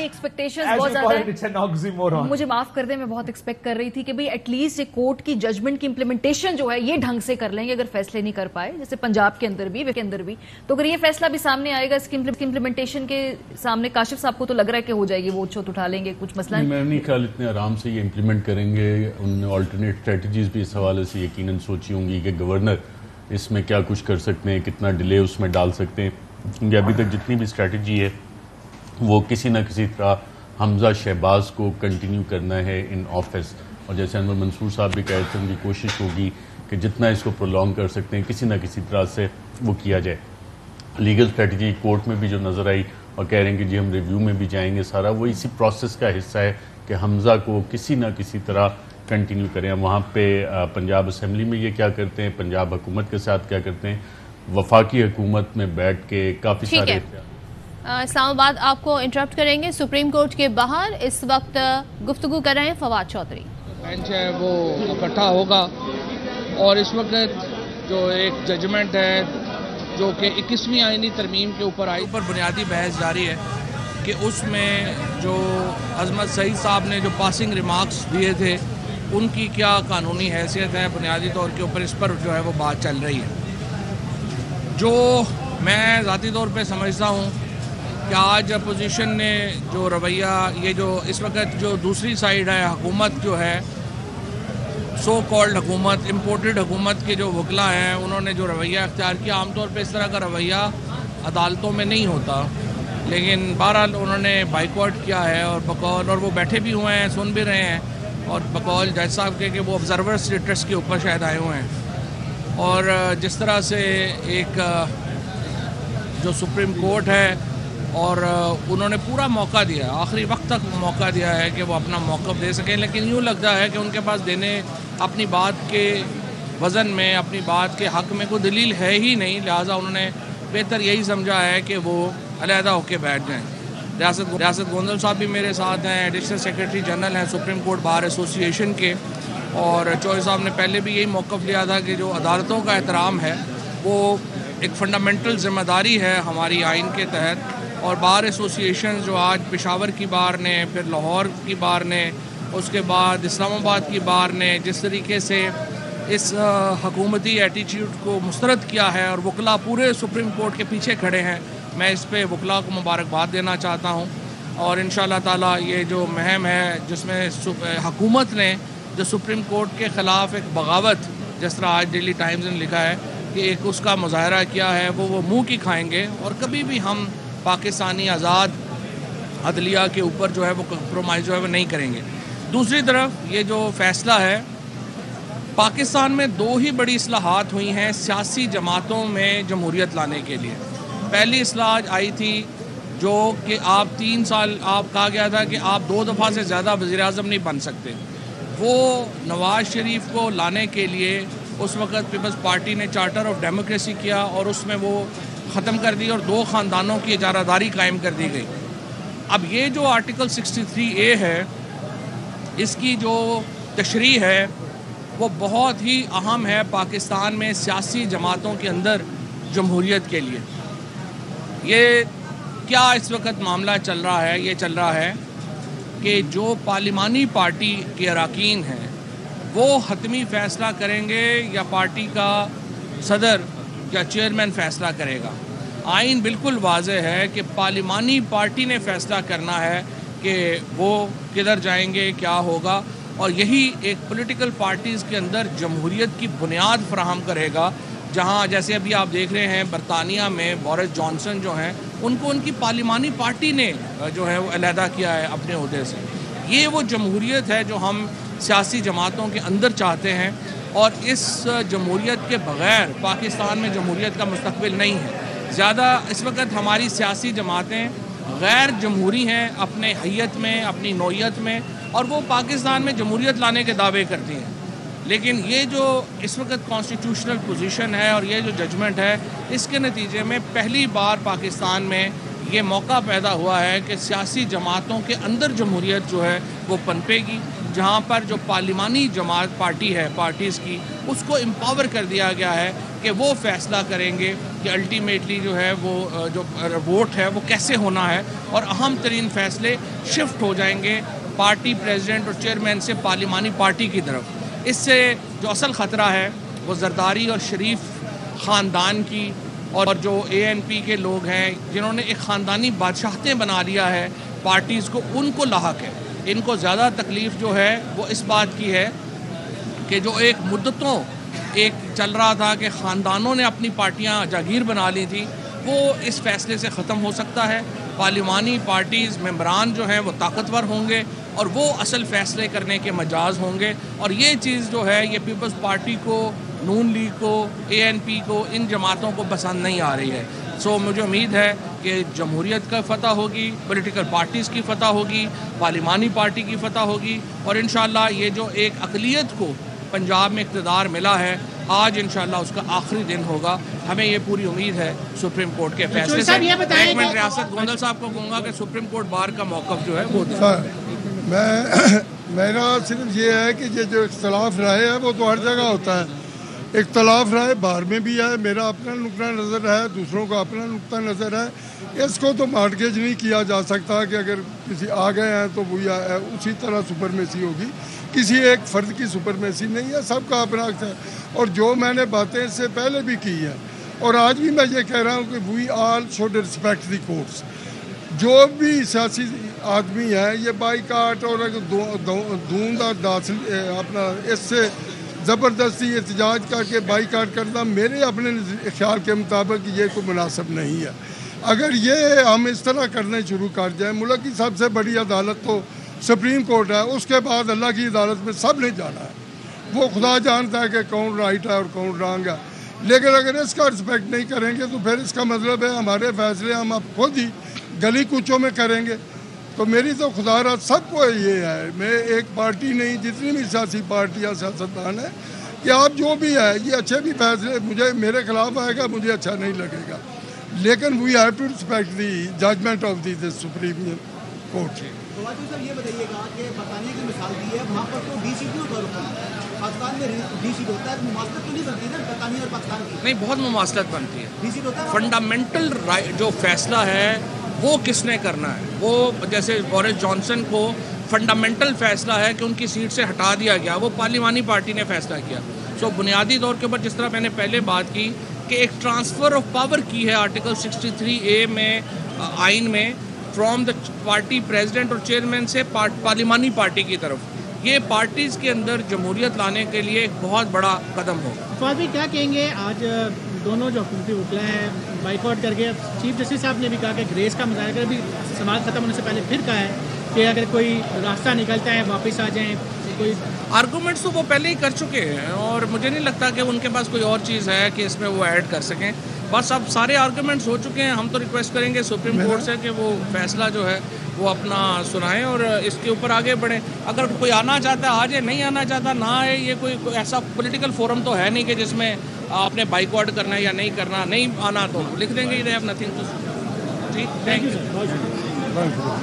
ایکسپیکٹیشنز بہت زیادہ، مجھے معاف کر دیں، میں بہت ایکسپیکٹ کر رہی تھی کہ بھئی ایٹ لیسٹ یہ کورٹ کی ججمنٹ کی امپلیمنٹیشن جو ہے یہ ڈھنگ سے کر لیں گے اگر فیصلے نہیں کر پائے، جیسے پنجاب کے اندر بھی تو اگر یہ فیصلہ بھی سامنے آئے گا اس کی امپلیمنٹیشن کے سامنے، کاشف صاحب کو تو لگ رہا ہے کہ ہو جائے گی، وہ چھوٹ اٹھا لیں گے، کچھ مسئلہ میں نہیں خیال اتنے آرام سے یہ امپلیمنٹ کریں گے۔ ان نے آلٹرنیٹ اسٹریٹجیز بھی اس حوالے سے یقیناً سوچی ہوں گی کہ گورنر اس میں کیا کچھ کر سکتے ہیں، کتنا ڈیلے اس میں ڈال سکتے ہیں، کیونکہ ابھی تک جتنی بھی اسٹریٹجی ہے وہ کسی نہ کسی طرح حمزہ شہباز کو کنٹینیو کرنا ہے ان آفس، اور جیسے انور منصور صاحب بھی کہہ رہے تھے ان کی کوشش ہوگی کہ جتنا اس کو پرولونگ کر سکتے ہیں کسی نہ کسی طرح سے وہ کیا جائے۔ لیگل اسٹریٹجی کورٹ میں بھی جو نظر آئی اور کہہ رہے ہیں کہ جی ہم ریویو میں بھی جائیں گے، سارا وہ اسی پروسیس کا حصہ ہے کہ حمزہ کو کسی نہ کسی طرح کنٹینیو کریں۔ وہاں پہ پنجاب اسمبلی میں یہ کیا کرتے ہیں، پنجاب حکومت کے ساتھ کیا کرتے ہیں، وفاقی حکومت میں بیٹھ کے کافی سارے اسلام آباد آپ کو انٹرپٹ کریں گے۔ سپریم کورٹ کے باہر اس وقت گفتگو کر رہے ہیں فواد چودھری۔ بینچ ہے وہ اکٹھا ہوگا، اور اس وقت جو ایک ججمنٹ ہے جو کہ 21ویں آئینی ترمیم کے اوپر آئی پر بنیادی بحث جاری ہے کہ اس میں جو عظمت سعید صاحب نے جو پاسنگ ریمارکس دیے تھے ان کی کیا قانونی حیثیت ہے، بنیادی طور کے اوپر اس پر جو ہے وہ بات چل رہی ہے۔ جو میں ذاتی طور پہ سمجھتا ہوں کہ آج اپوزیشن نے جو رویہ، یہ جو اس وقت جو دوسری سائیڈ ہے، حکومت جو ہے سو کالڈ حکومت، امپورٹڈ حکومت کے جو وکلا ہیں، انہوں نے جو رویہ اختیار کیا، عام طور پہ اس طرح کا رویہ عدالتوں میں نہیں ہوتا، لیکن بہرحال انہوں نے بائیکاٹ کیا ہے، اور بقول، اور وہ بیٹھے بھی ہوئے ہیں، سن بھی رہے ہیں، اور بقول جج صاحب کے کہ وہ آبزرور اسٹیٹس کے اوپر شاید آئے ہوئے ہیں، اور جس طرح سے ایک جو سپریم کورٹ ہے اور انہوں نے پورا موقع دیا، آخری وقت تک موقع دیا ہے کہ وہ اپنا موقف دے سکیں، لیکن یوں لگتا ہے کہ ان کے پاس دینے اپنی بات کے وزن میں، اپنی بات کے حق میں کوئی دلیل ہے ہی نہیں، لہٰذا انہوں نے بہتر یہی سمجھا ہے کہ وہ علیحدہ ہو کے بیٹھ جائیں۔ ریاست گوندل صاحب بھی میرے ساتھ ہیں، ایڈیشنل سیکریٹری جنرل ہیں سپریم کورٹ بار ایسوسی ایشن کے، اور چوہے صاحب نے پہلے بھی یہی موقف لیا تھا کہ جو عدالتوں کا احترام ہے وہ ایک فنڈامنٹل ذمہ داری ہے ہماری آئین کے تحت. اور بار ایسوسیشن جو آج پشاور کی بار نے، پھر لاہور کی بار نے، اس کے بعد اسلام آباد کی بار نے جس طریقے سے اس حکومتی ایٹیٹیوڈ کو مسترد کیا ہے اور وکلاء پورے سپریم کورٹ کے پیچھے کھڑے ہیں، میں اس پہ وکلاء کو مبارکباد دینا چاہتا ہوں. اور انشاءاللہ تعالیٰ یہ جو مہم ہے جس میں حکومت نے جو سپریم کورٹ کے خلاف ایک بغاوت، جس طرح آج ڈیلی ٹائمز نے لکھا ہے کہ ایک اس کا مظاہرہ کیا ہے، وہ منہ کی کھائیں گے. اور کبھی بھی ہم پاکستانی آزاد عدلیہ کے اوپر جو ہے وہ کمپرومائز جو ہے وہ نہیں کریں گے. دوسری طرف یہ جو فیصلہ ہے، پاکستان میں 2 ہی بڑی اصلاحات ہوئی ہیں سیاسی جماعتوں میں جمہوریت لانے کے لیے. پہلی اصلاح آئی تھی جو کہ آپ 3 سال آپ کہا گیا تھا کہ آپ 2 دفعہ سے زیادہ وزیر اعظم نہیں بن سکتے. وہ نواز شریف کو لانے کے لیے اس وقت پیپلز پارٹی نے چارٹر آف ڈیموکریسی کیا اور اس میں وہ ختم کر دی اور 2 خاندانوں کی اجارہ داری قائم کر دی گئی. اب یہ جو آرٹیکل 63A ہے، اس کی جو تشریح ہے وہ بہت ہی اہم ہے پاکستان میں سیاسی جماعتوں کے اندر جمہوریت کے لیے. یہ کیا اس وقت معاملہ چل رہا ہے؟ یہ چل رہا ہے کہ جو پارلیمانی پارٹی کے اراکین ہیں وہ حتمی فیصلہ کریں گے یا پارٹی کا صدر یا چیئرمین فیصلہ کرے گا. آئین بالکل واضح ہے کہ پارلیمانی پارٹی نے فیصلہ کرنا ہے کہ وہ کدھر جائیں گے، کیا ہوگا، اور یہی ایک پولیٹیکل پارٹیز کے اندر جمہوریت کی بنیاد فراہم کرے گا. جہاں جیسے ابھی آپ دیکھ رہے ہیں برطانیہ میں بورس جانسن جو ہیں ان کو ان کی پارلیمانی پارٹی نے جو ہے وہ علیحدہ کیا ہے اپنے عہدے سے. یہ وہ جمہوریت ہے جو ہم سیاسی جماعتوں کے اندر چاہتے ہیں، اور اس جمہوریت کے بغیر پاکستان میں جمہوریت کا مستقبل نہیں ہے. زیادہ اس وقت ہماری سیاسی جماعتیں غیر جمہوری ہیں اپنے حیت میں، اپنی نوعیت میں، اور وہ پاکستان میں جمہوریت لانے کے دعوے کرتی ہیں. لیکن یہ جو اس وقت کانسٹیٹیوشنل پوزیشن ہے اور یہ جو ججمنٹ ہے، اس کے نتیجے میں پہلی بار پاکستان میں یہ موقع پیدا ہوا ہے کہ سیاسی جماعتوں کے اندر جمہوریت جو ہے وہ پنپے گی، جہاں پر جو پارلیمانی جماعت پارٹی ہے پارٹیز کی، اس کو امپاور کر دیا گیا ہے کہ وہ فیصلہ کریں گے کہ الٹیمیٹلی جو ہے وہ جو ووٹ ہے وہ کیسے ہونا ہے، اور اہم ترین فیصلے شفٹ ہو جائیں گے پارٹی پریزیڈنٹ اور چیئرمین سے پارلیمانی پارٹی کی طرف. اس سے جو اصل خطرہ ہے وہ زرداری اور شریف خاندان کی اور جو ANP کے لوگ ہیں جنہوں نے ایک خاندانی بادشاہتیں بنا لیا ہے پارٹیز کو، ان کو لاحق ہے. ان کو زیادہ تکلیف جو ہے وہ اس بات کی ہے کہ جو ایک مدتوں ایک چل رہا تھا کہ خاندانوں نے اپنی پارٹیاں جاگیر بنا لی تھی، وہ اس فیصلے سے ختم ہو سکتا ہے. پارلیمانی پارٹیز ممبران جو ہیں وہ طاقتور ہوں گے اور وہ اصل فیصلے کرنے کے مجاز ہوں گے. اور یہ چیز جو ہے یہ پیپلز پارٹی کو، نون لیگ کو، ANP کو، ان جماعتوں کو پسند نہیں آ رہی ہے. سو مجھے امید ہے کہ جمہوریت کا فتح ہوگی، پولیٹیکل پارٹیز کی فتح ہوگی، پارلیمانی پارٹی کی فتح ہوگی، اور انشاءاللہ یہ جو ایک اقلیت کو پنجاب میں اقتدار ملا ہے، آج انشاءاللہ اس کا آخری دن ہوگا. ہمیں یہ پوری امید ہے سپریم کورٹ کے فیصلے سے. ایک منٹ ریاست گوندل صاحب کو کہوں گا کہ سپریم کورٹ بار کا موقف جو ہے وہ میرا صرف یہ ہے کہ یہ جو اختلاف رائے ہے وہ تو ہر جگہ ہوتا ہے. اختلاف رائے بار میں بھی ہے، میرا اپنا نقطہ نظر ہے، دوسروں کا اپنا نقطہ نظر ہے. اس کو تو مارگیج نہیں کیا جا سکتا کہ اگر کسی آ گئے ہیں تو وہ اسی طرح سپرمیسی ہوگی. کسی ایک فرد کی سپرمیسی نہیں ہے، سب کا اپنا حق ہے. اور جو میں نے باتیں اس سے پہلے بھی کی ہیں اور آج بھی میں یہ کہہ رہا ہوں کہ we all should respect the courts. جو بھی سیاسی آدمی ہے یہ بائیکاٹ اور دھوند اپنا اس سے زبردستی احتجاج کر کے بائیکاٹ کرنا میرے اپنے خیال کے مطابق یہ کوئی مناسب نہیں ہے. اگر یہ ہم اس طرح کرنے شروع کر جائیں، ملک کی سب سے بڑی عدالت تو سپریم کورٹ ہے، اس کے بعد اللہ کی عدالت میں سب نے جانا ہے. وہ خدا جانتا ہے کہ کون رائٹ ہے اور کون رانگ ہے. لیکن اگر اس کا رسپیکٹ نہیں کریں گے تو پھر اس کا مطلب ہے ہمارے فیصلے ہم اب خود ہی گلی کوچوں میں کریں گے. تو میری تو خدا را سب کو یہ ہے، میں ایک پارٹی نہیں، جتنی بھی سیاسی پارٹیاں سیاستدان ہیں، کہ آپ جو بھی ہے یہ اچھے بھی فیصلے مجھے میرے خلاف آئے گا مجھے اچھا نہیں لگے گا، لیکن we have to respect the judgement of the supreme court. یہ بتائیے گا کہ برطانیہ کی مثال دی ہے, وہاں پر تو 20 سیٹوں کا رکن ہے, پاکستان میں 20 سیٹ ہوتا ہے, مماثلت تو نہیں بنتی نا برطانیہ اور پاکستان کی؟ نہیں, بہت مماثلت بنتی ہے. 20 سیٹ ہوتا ہے. فنڈامنٹل جو فیصلہ ہے وہ کس نے کرنا ہے, وہ جیسے بورس جانسن کو فنڈامنٹل فیصلہ ہے کہ ان کی سیٹ سے ہٹا دیا گیا, وہ پارلیمانی پارٹی نے فیصلہ کیا. سو بنیادی طور کے اوپر جس طرح میں نے پہلے بات کی کہ ایک ٹرانسفر آف پاور کی ہے آرٹیکل 63A میں آئین میں, فرام دا پارٹی پریزیڈنٹ اور چیئرمین سے پارلیمانی پارٹی کی طرف. یہ پارٹیز کے اندر جمہوریت لانے کے لیے ایک بہت بڑا قدم ہوگا. فواد بھائی کیا کہیں گے, آج دونوں جو حکومتی وکلا ہیں بائیک آؤٹ کر کے, چیف جسٹس صاحب نے بھی کہا کہ گریس کا مظاہرہ کر, بھی سماعت ختم ہونے سے پہلے پھر کہا ہے کہ اگر کوئی راستہ نکلتا ہے واپس آ جائیں. کوئی آرگومنٹس تو وہ پہلے ہی کر چکے ہیں اور مجھے نہیں لگتا کہ ان کے پاس کوئی اور چیز ہے کہ اس میں وہ ایڈ کر سکیں. بس اب سارے آرگومنٹس ہو چکے ہیں. ہم تو ریکویسٹ کریں گے سپریم کورٹ سے کہ وہ فیصلہ جو ہے وہ اپنا سنائیں اور اس کے اوپر آگے بڑھیں. اگر کوئی آنا چاہتا ہے آ جائے, نہیں آنا چاہتا نہ آئے. یہ کوئی ایسا پولیٹیکل فورم تو ہے نہیں کہ جس میں آپ نے بائیک آؤٹ کرنا ہے یا نہیں کرنا. نہیں آنا تو لکھ دیں گے, they have nothing to say. ٹھیک, thank you.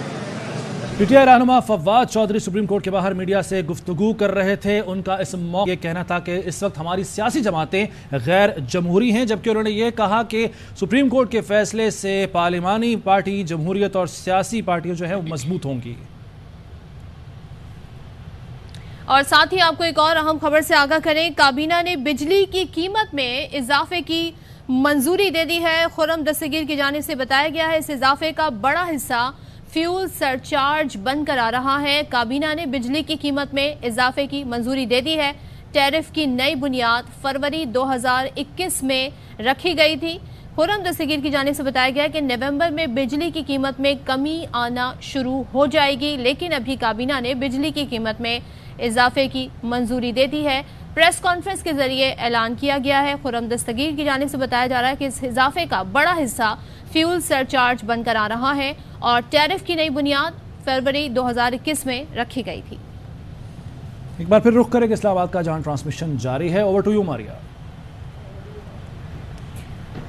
P T I رہنما فواد چودھری سپریم کورٹ کے باہر میڈیا سے گفتگو کر رہے تھے. ان کا اس موقع یہ کہنا تھا کہ اس وقت ہماری سیاسی جماعتیں غیر جمہوری ہیں, جبکہ انہوں نے یہ کہا کہ سپریم کورٹ کے فیصلے سے پارلیمانی پارٹی, جمہوریت اور سیاسی پارٹیاں جو ہیں وہ مضبوط ہوں گی. اور ساتھ ہی آپ کو ایک اور اہم خبر سے آگاہ کریں, کابینہ نے بجلی کی قیمت میں اضافے کی منظوری دے دی ہے. خرم دستگیر کی جانب سے بتایا گیا ہے اس اضافے کا بڑا حصہ فیول سرچارج بن کر آ رہا ہے. کابینہ نے بجلی کی قیمت میں اضافے کی منظوری دے دی ہے. ٹیرف کی نئی بنیاد فروری 2021 میں رکھی گئی تھی. خرم دستگیر کی جانب سے بتایا گیا کہ نومبر میں بجلی کی قیمت میں کمی آنا شروع ہو جائے گی, لیکن ابھی کابینہ نے بجلی کی قیمت میں اضافے کی منظوری دے دی ہے. پریس کانفرنس کے ذریعے اعلان کیا گیا ہے. خرم دستگیر کی جانب سے بتایا جا رہا ہے کہ اس اضافے کا بڑا حصہ فیول سرچارج بن کر آ رہا ہے اور ٹیرف کی نئی بنیاد فروری 2021 میں رکھی گئی تھی. ایک بار پھر رخ کریں کہ اسلام آباد کا جان ٹرانسمیشن جاری ہے. اوور ٹو یو ماریا.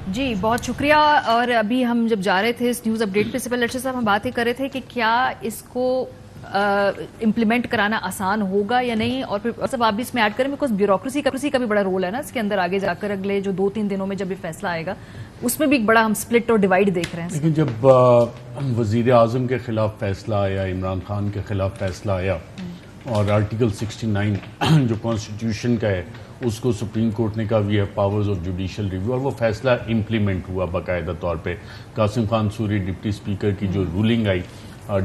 جی بہت شکریہ. اور ابھی ہم جب جا رہے تھے اس نیوز اپڈیٹ پہ سے پہلے لڑشد صاحب ہم بات ہی کر رہے تھے کہ کیا اس کو امپلیمنٹ کرانا آسان ہوگا یا نہیں, اور پھر سب آپ بھی اس میں ایڈ کریں بیکاز بیوروکریسی کا بھی بڑا رول ہے نا اس کے اندر. آگے جا کر اگلے جو 2-3 دنوں میں جب یہ فیصلہ آئے گا اس میں بھی ایک بڑا ہم سپلٹ اور ڈیوائیڈ دیکھ رہے ہیں. لیکن جب وزیر اعظم کے خلاف فیصلہ آیا, عمران خان کے خلاف فیصلہ آیا اور آرٹیکل 69 جو کانسٹیٹیوشن کا ہے اس کو سپریم کورٹ نے کہا we have powers of judicial review, اور وہ فیصلہ امپلیمنٹ ہوا باقاعدہ طور پہ. قاسم خان سوری ڈپٹی اسپیکر کی جو رولنگ آئی,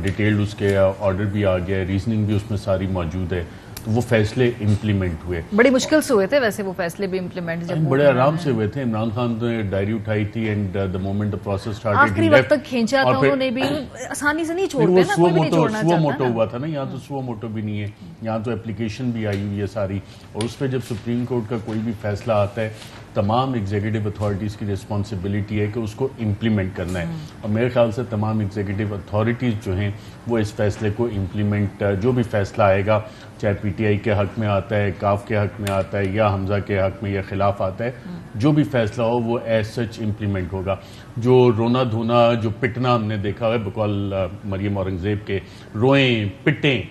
ڈیٹیلڈ اس کے آرڈر بھی آ گیا, ریزننگ بھی اس میں ساری موجود ہے, تو وہ فیصلے امپلیمنٹ ہوئے. بڑی مشکل سے ہوئے تھے ویسے وہ فیصلے بھی امپلیمنٹ, بڑے آرام سے ہوئے تھے. عمران خان نے ڈائری اٹھائی تھی and the moment the process started آخری وقت تک کھینچا تھا انہوں نے بھی. آسانی سے نہیں چھوڑتے نا, کوئی بھی نہیں چھوڑنا چاہتا. سو موٹو ہوا تھا نا, یہاں تو سو موٹو بھی نہیں ہے, یہاں تو اپلیکیشن بھی آئی ہوئی ہے ساری, اور اس پہ جب سپریم کورٹ کا کوئی بھی فیصلہ آتا ہے تمام ایگزیکٹو اتھارٹیز کی رسپانسبلٹی ہے کہ اس کو امپلیمنٹ کرنا ہے. اور میرے خیال سے تمام ایگزیکٹو اتھارٹیز جو ہیں وہ اس فیصلے کو امپلیمنٹ, جو بھی فیصلہ آئے گا چاہے پی ٹی آئی کے حق میں آتا ہے, کاف کے حق میں آتا ہے یا حمزہ کے حق میں یا خلاف آتا ہے, جو بھی فیصلہ ہو وہ ایز سچ امپلیمنٹ ہوگا. جو رونا دھونا, جو پٹنا ہم نے دیکھا ہے بقول مریم اورنگزیب کے, روئیں پٹیں,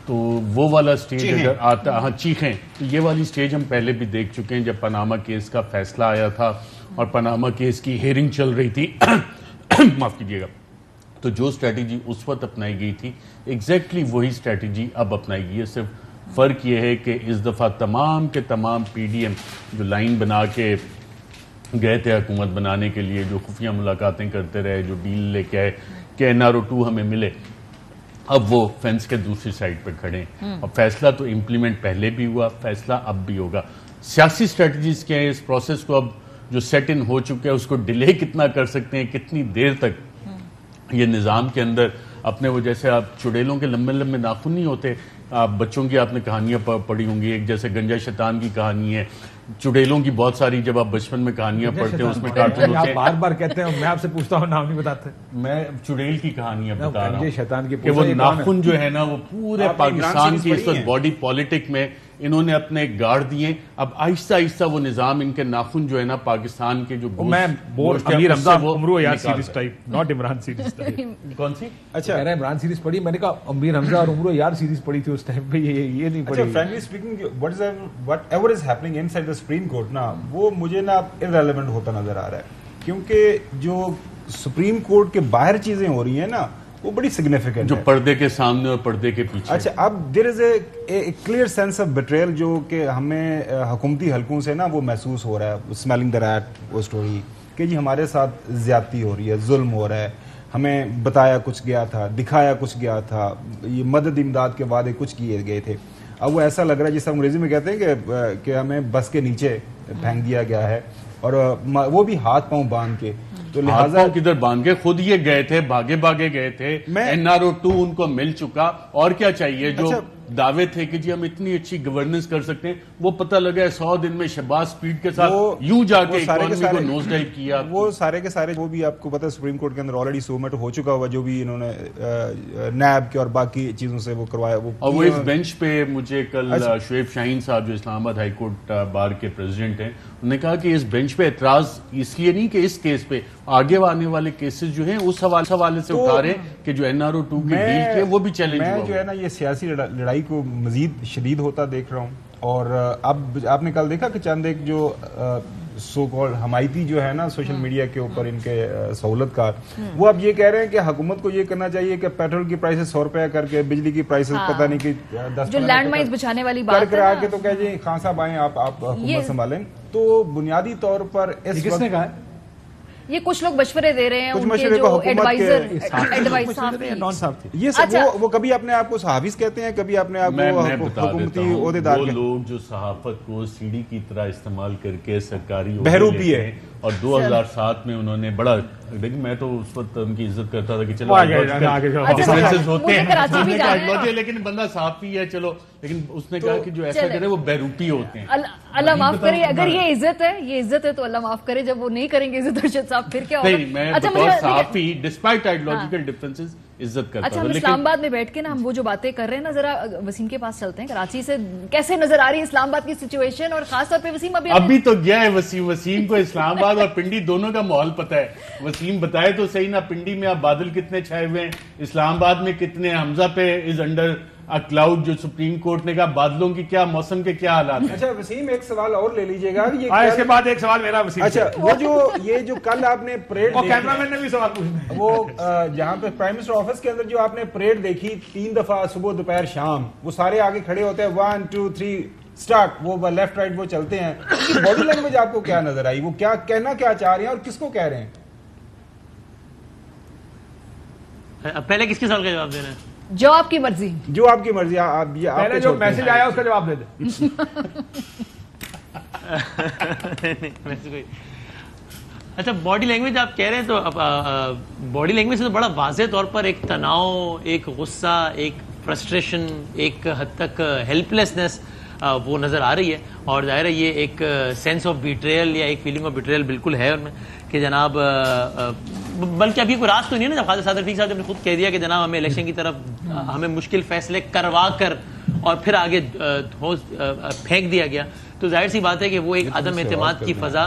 تو وہ والا سٹیج اگر آتا, ہاں چیخیں, تو یہ والی سٹیج ہم پہلے بھی دیکھ چکے ہیں جب پاناما کیس کا فیصلہ آیا تھا اور پاناما کیس کی ہیئرنگ چل رہی تھی معاف کیجیے گا. تو جو اسٹریٹجی اس وقت اپنائی گئی تھی ایگزیکٹلی وہی اسٹریٹجی اب اپنائی گئی ہے. صرف فرق یہ ہے کہ اس دفعہ تمام کے تمام پی ڈی ایم جو لائن بنا کے گئے تھے حکومت بنانے کے لیے, جو خفیہ ملاقاتیں کرتے رہے, جو ڈیل لے کے آئے کہ NRO2 ہمیں ملے, اب وہ فینس کے دوسری سائڈ پہ کھڑے ہیں. اور فیصلہ تو امپلیمنٹ پہلے بھی ہوا, فیصلہ اب بھی ہوگا. سیاسی اسٹریٹجیز کیا ہیں اس پروسیس کو اب جو سیٹ ان ہو چکے ہیں اس کو ڈیلے کتنا کر سکتے ہیں, کتنی دیر تک یہ نظام کے اندر اپنے, وہ جیسے آپ چڑیلوں کے لمبے لمبے ناخن نہیں ہوتے, آپ بچوں کی آپ نے کہانیاں پڑھی ہوں گی, ایک جیسے گنجا شیطان کی کہانی ہے, چڑیلوں کی بہت ساری جب آپ بچپن میں کہانیاں پڑھتے ہیں اس میں کارٹون ہوتے ہیں. بار بار کہتے ہیں, میں آپ سے پوچھتا ہوں نام نہیں بتاتے. میں چڑیل کی کہانیاں بتا رہا ہوں شیطان کی کہ وہ ناخن جو ہے نا وہ پورے پاکستان کی اس وقت باڈی پالیٹک میں انہوں نے اپنے گاڑ دیے. اب آہستہ آہستہ وہ نظام ان کے ناخن جو ہے نا پاکستان کے جو میں امیر حمزہ عمرو یار series type not Imran series type. کون سی؟ اچھا کہہ رہے ہیں عمران سیریز پڑھی, میں نے کہا امیر حمزہ اور عمرو یار سیریز پڑھی تھی اس ٹائم پہ, یہ نہیں پڑھی. Frankly speaking what ever is happening in side the supreme court نا, وہ مجھے نا irrelevant ہوتا نظر آ رہا ہے, کیونکہ جو سپریم کورٹ کے باہر چیزیں ہو رہی ہیں نا وہ بڑی سگنیفیکنٹ جو پردے کے سامنے اور پردے کے پیچھے. اچھا اب دیر از اے کلیئر سینس آف بیٹریل جو کہ ہمیں حکومتی حلقوں سے نا وہ محسوس ہو رہا ہے, اسمیلنگ دا ریٹ وہ اسٹوری کہ جی ہمارے ساتھ زیادتی ہو رہی ہے, ظلم ہو رہا ہے, ہمیں بتایا کچھ گیا تھا, دکھایا کچھ گیا تھا, یہ مدد امداد کے وعدے کچھ کیے گئے تھے. اب وہ ایسا لگ رہا ہے جس انگریزی میں کہتے ہیں کہ ہمیں بس کے نیچے پھینک دیا گیا ہے, اور وہ بھی ہاتھ پاؤں باندھ کے. تو لہٰذا کدھر باندھ کے خود یہ گئے تھے, بھاگے گئے تھے, NRO2 ان کو مل چکا, اور کیا چاہیے. جو دعوے تھے کہ جی ہم اتنی اچھی گورننس کر سکتے ہیں, وہ پتہ لگا ہے 100 دن میں شہباز سپیڈ کے ساتھ یوں جا کے اکانومی کو نوز ڈائیو کیا. وہ سارے کے سارے وہ بھی آپ کو پتہ ہے سپریم کورٹ کے اندر آلریڈی سبمٹ ہو چکا ہوا, جو بھی انہوں نے نیب کے اور باقی چیزوں سے وہ کروایا. وہ اس بینچ پہ مجھے کل شعیب شاہین صاحب جو اسلام آباد ہائی کورٹ بار کے پریزیڈنٹ ہیں, انہوں نے کہا کہ اس بینچ پہ اعتراض اس لیے نہیں کہ اس کیس پہ, آگے آنے والے کیسز جو ہیں اس حوالے سے اٹھا رہے ہیں کہ جو NRO2 کی ڈیل کی وہ بھی چیلنج ہوا. میں جو ہے نا یہ سیاسی لڑائی کو مزید شدید ہوتا دیکھ رہا ہوں. اور اب آپ نے کل دیکھا کہ چند ایک جو سو کال حمایتی جو ہے نا سوشل میڈیا کے اوپر ان کے سہولت کار, وہ اب یہ کہہ رہے ہیں کہ حکومت کو یہ کرنا چاہیے کہ پیٹرول کی پرائسز 100 روپے کر کے, بجلی کی پرائسز پتہ نہیں کہ 10 جو لینڈ مائنز بچانے والی بات کرا کے تو کہ جی خان صاحب آئیں آپ حکومت سنبھالیں. تو بنیادی طور پر اس کس نے کہا ہے یہ کچھ لوگ مشورے دے رہے ہیں, ان کے جو ایڈوائزر صاحب وہ کبھی اپنے آپ کو صحافیز کہتے ہیں, کبھی اپنے آپ کو حکومتی عہدیدار. وہ لوگ جو صحافت کو سیڑھی کی طرح استعمال کر کے سرکاری بہروپی ہے, اور 2007 میں انہوں نے بڑا, لیکن میں تو اس وقت ان کی عزت کرتا تھا کہ چلو ڈفرینسز ہوتے ہیں لیکن بندہ صحافی ہے چلو, لیکن اس نے کہا کہ جو ایسا کرے وہ بہروپی ہوتے ہیں. اللہ معاف کرے, اگر یہ عزت ہے تو اللہ معاف کرے, جب وہ نہیں کریں گے عزت ارشد صاحب پھر کیا ہوگا. نہیں, میں بطور صحافی ڈسپائٹ آئیڈیالوجیکل ڈفرینسز عزت کرتا. اچھا ہم اسلام آباد میں بیٹھ کے نا ہم وہ جو باتیں کر رہے ہیں نا, ذرا وسیم کے پاس چلتے ہیں. کراچی سے کیسے نظر آ رہی ہے اسلام آباد کی سچویشن, اور خاص طور پہ وسیم ابھی تو گیا ہے وسیم کو اسلام آباد اور پنڈی دونوں کا ماحول پتہ ہے. وسیم بتائے تو صحیح نا, پنڈی میں اب بادل کتنے چھائے ہوئے ہیں, اسلام آباد میں کتنے, حمزہ پہ از انڈر کلاؤڈ, جو سپریم کورٹ نے کہا بادلوں کی کیا, موسم کے کیا حالات ہیں. اچھا وسیم ایک سوال اور لے لیجئے گا, اس کے بعد ایک سوال میرا وسیم. اچھا وہ جو کل آپ نے پریڈ, کیمرہ مین نے بھی سوال پوچھنا ہے, وہ جہاں پہ پرائم منسٹر آفس کے اندر جو آپ نے پریڈ دیکھی 3 دفعہ صبح دوپہر شام, وہ سارے آگے کھڑے ہوتے ہیں 1 2 3 اسٹارٹ, وہ لیفٹ رائٹ وہ چلتے ہیں. باڈی لینگویج آپ کو کیا نظر آئی, وہ کیا کہنا کیا چاہ رہے ہیں اور کس کو کہہ رہے ہیں؟ پہلے کس کے سوال کا جواب دینا ہے؟ جو آپ کی مرضی. جو آپ کی مرضی, آپ پہلے جو میسج آیا اس کا جواب دے دیں. اچھا باڈی لینگویج آپ کہہ رہے ہیں, تو باڈی لینگویج سے تو بڑا واضح طور پر ایک تناؤ, ایک غصہ, ایک فرسٹریشن, ایک حد تک ہیلپ لیسنس وہ نظر آ رہی ہے. اور ظاہر ہے یہ ایک سینس آف بیٹریل یا ایک فیلنگ آف بیٹریل بالکل ہے ان میں کہ جناب, بلکہ ابھی کوئی راست تو نہیں ہے نا, جب خالد صادر رفیق صاحب نے خود کہہ دیا کہ جناب ہمیں الیکشن کی طرف ہمیں مشکل فیصلے کروا کر اور پھر آگے پھینک دیا گیا, تو ظاہر سی بات ہے کہ وہ ایک عدم اعتماد کی فضا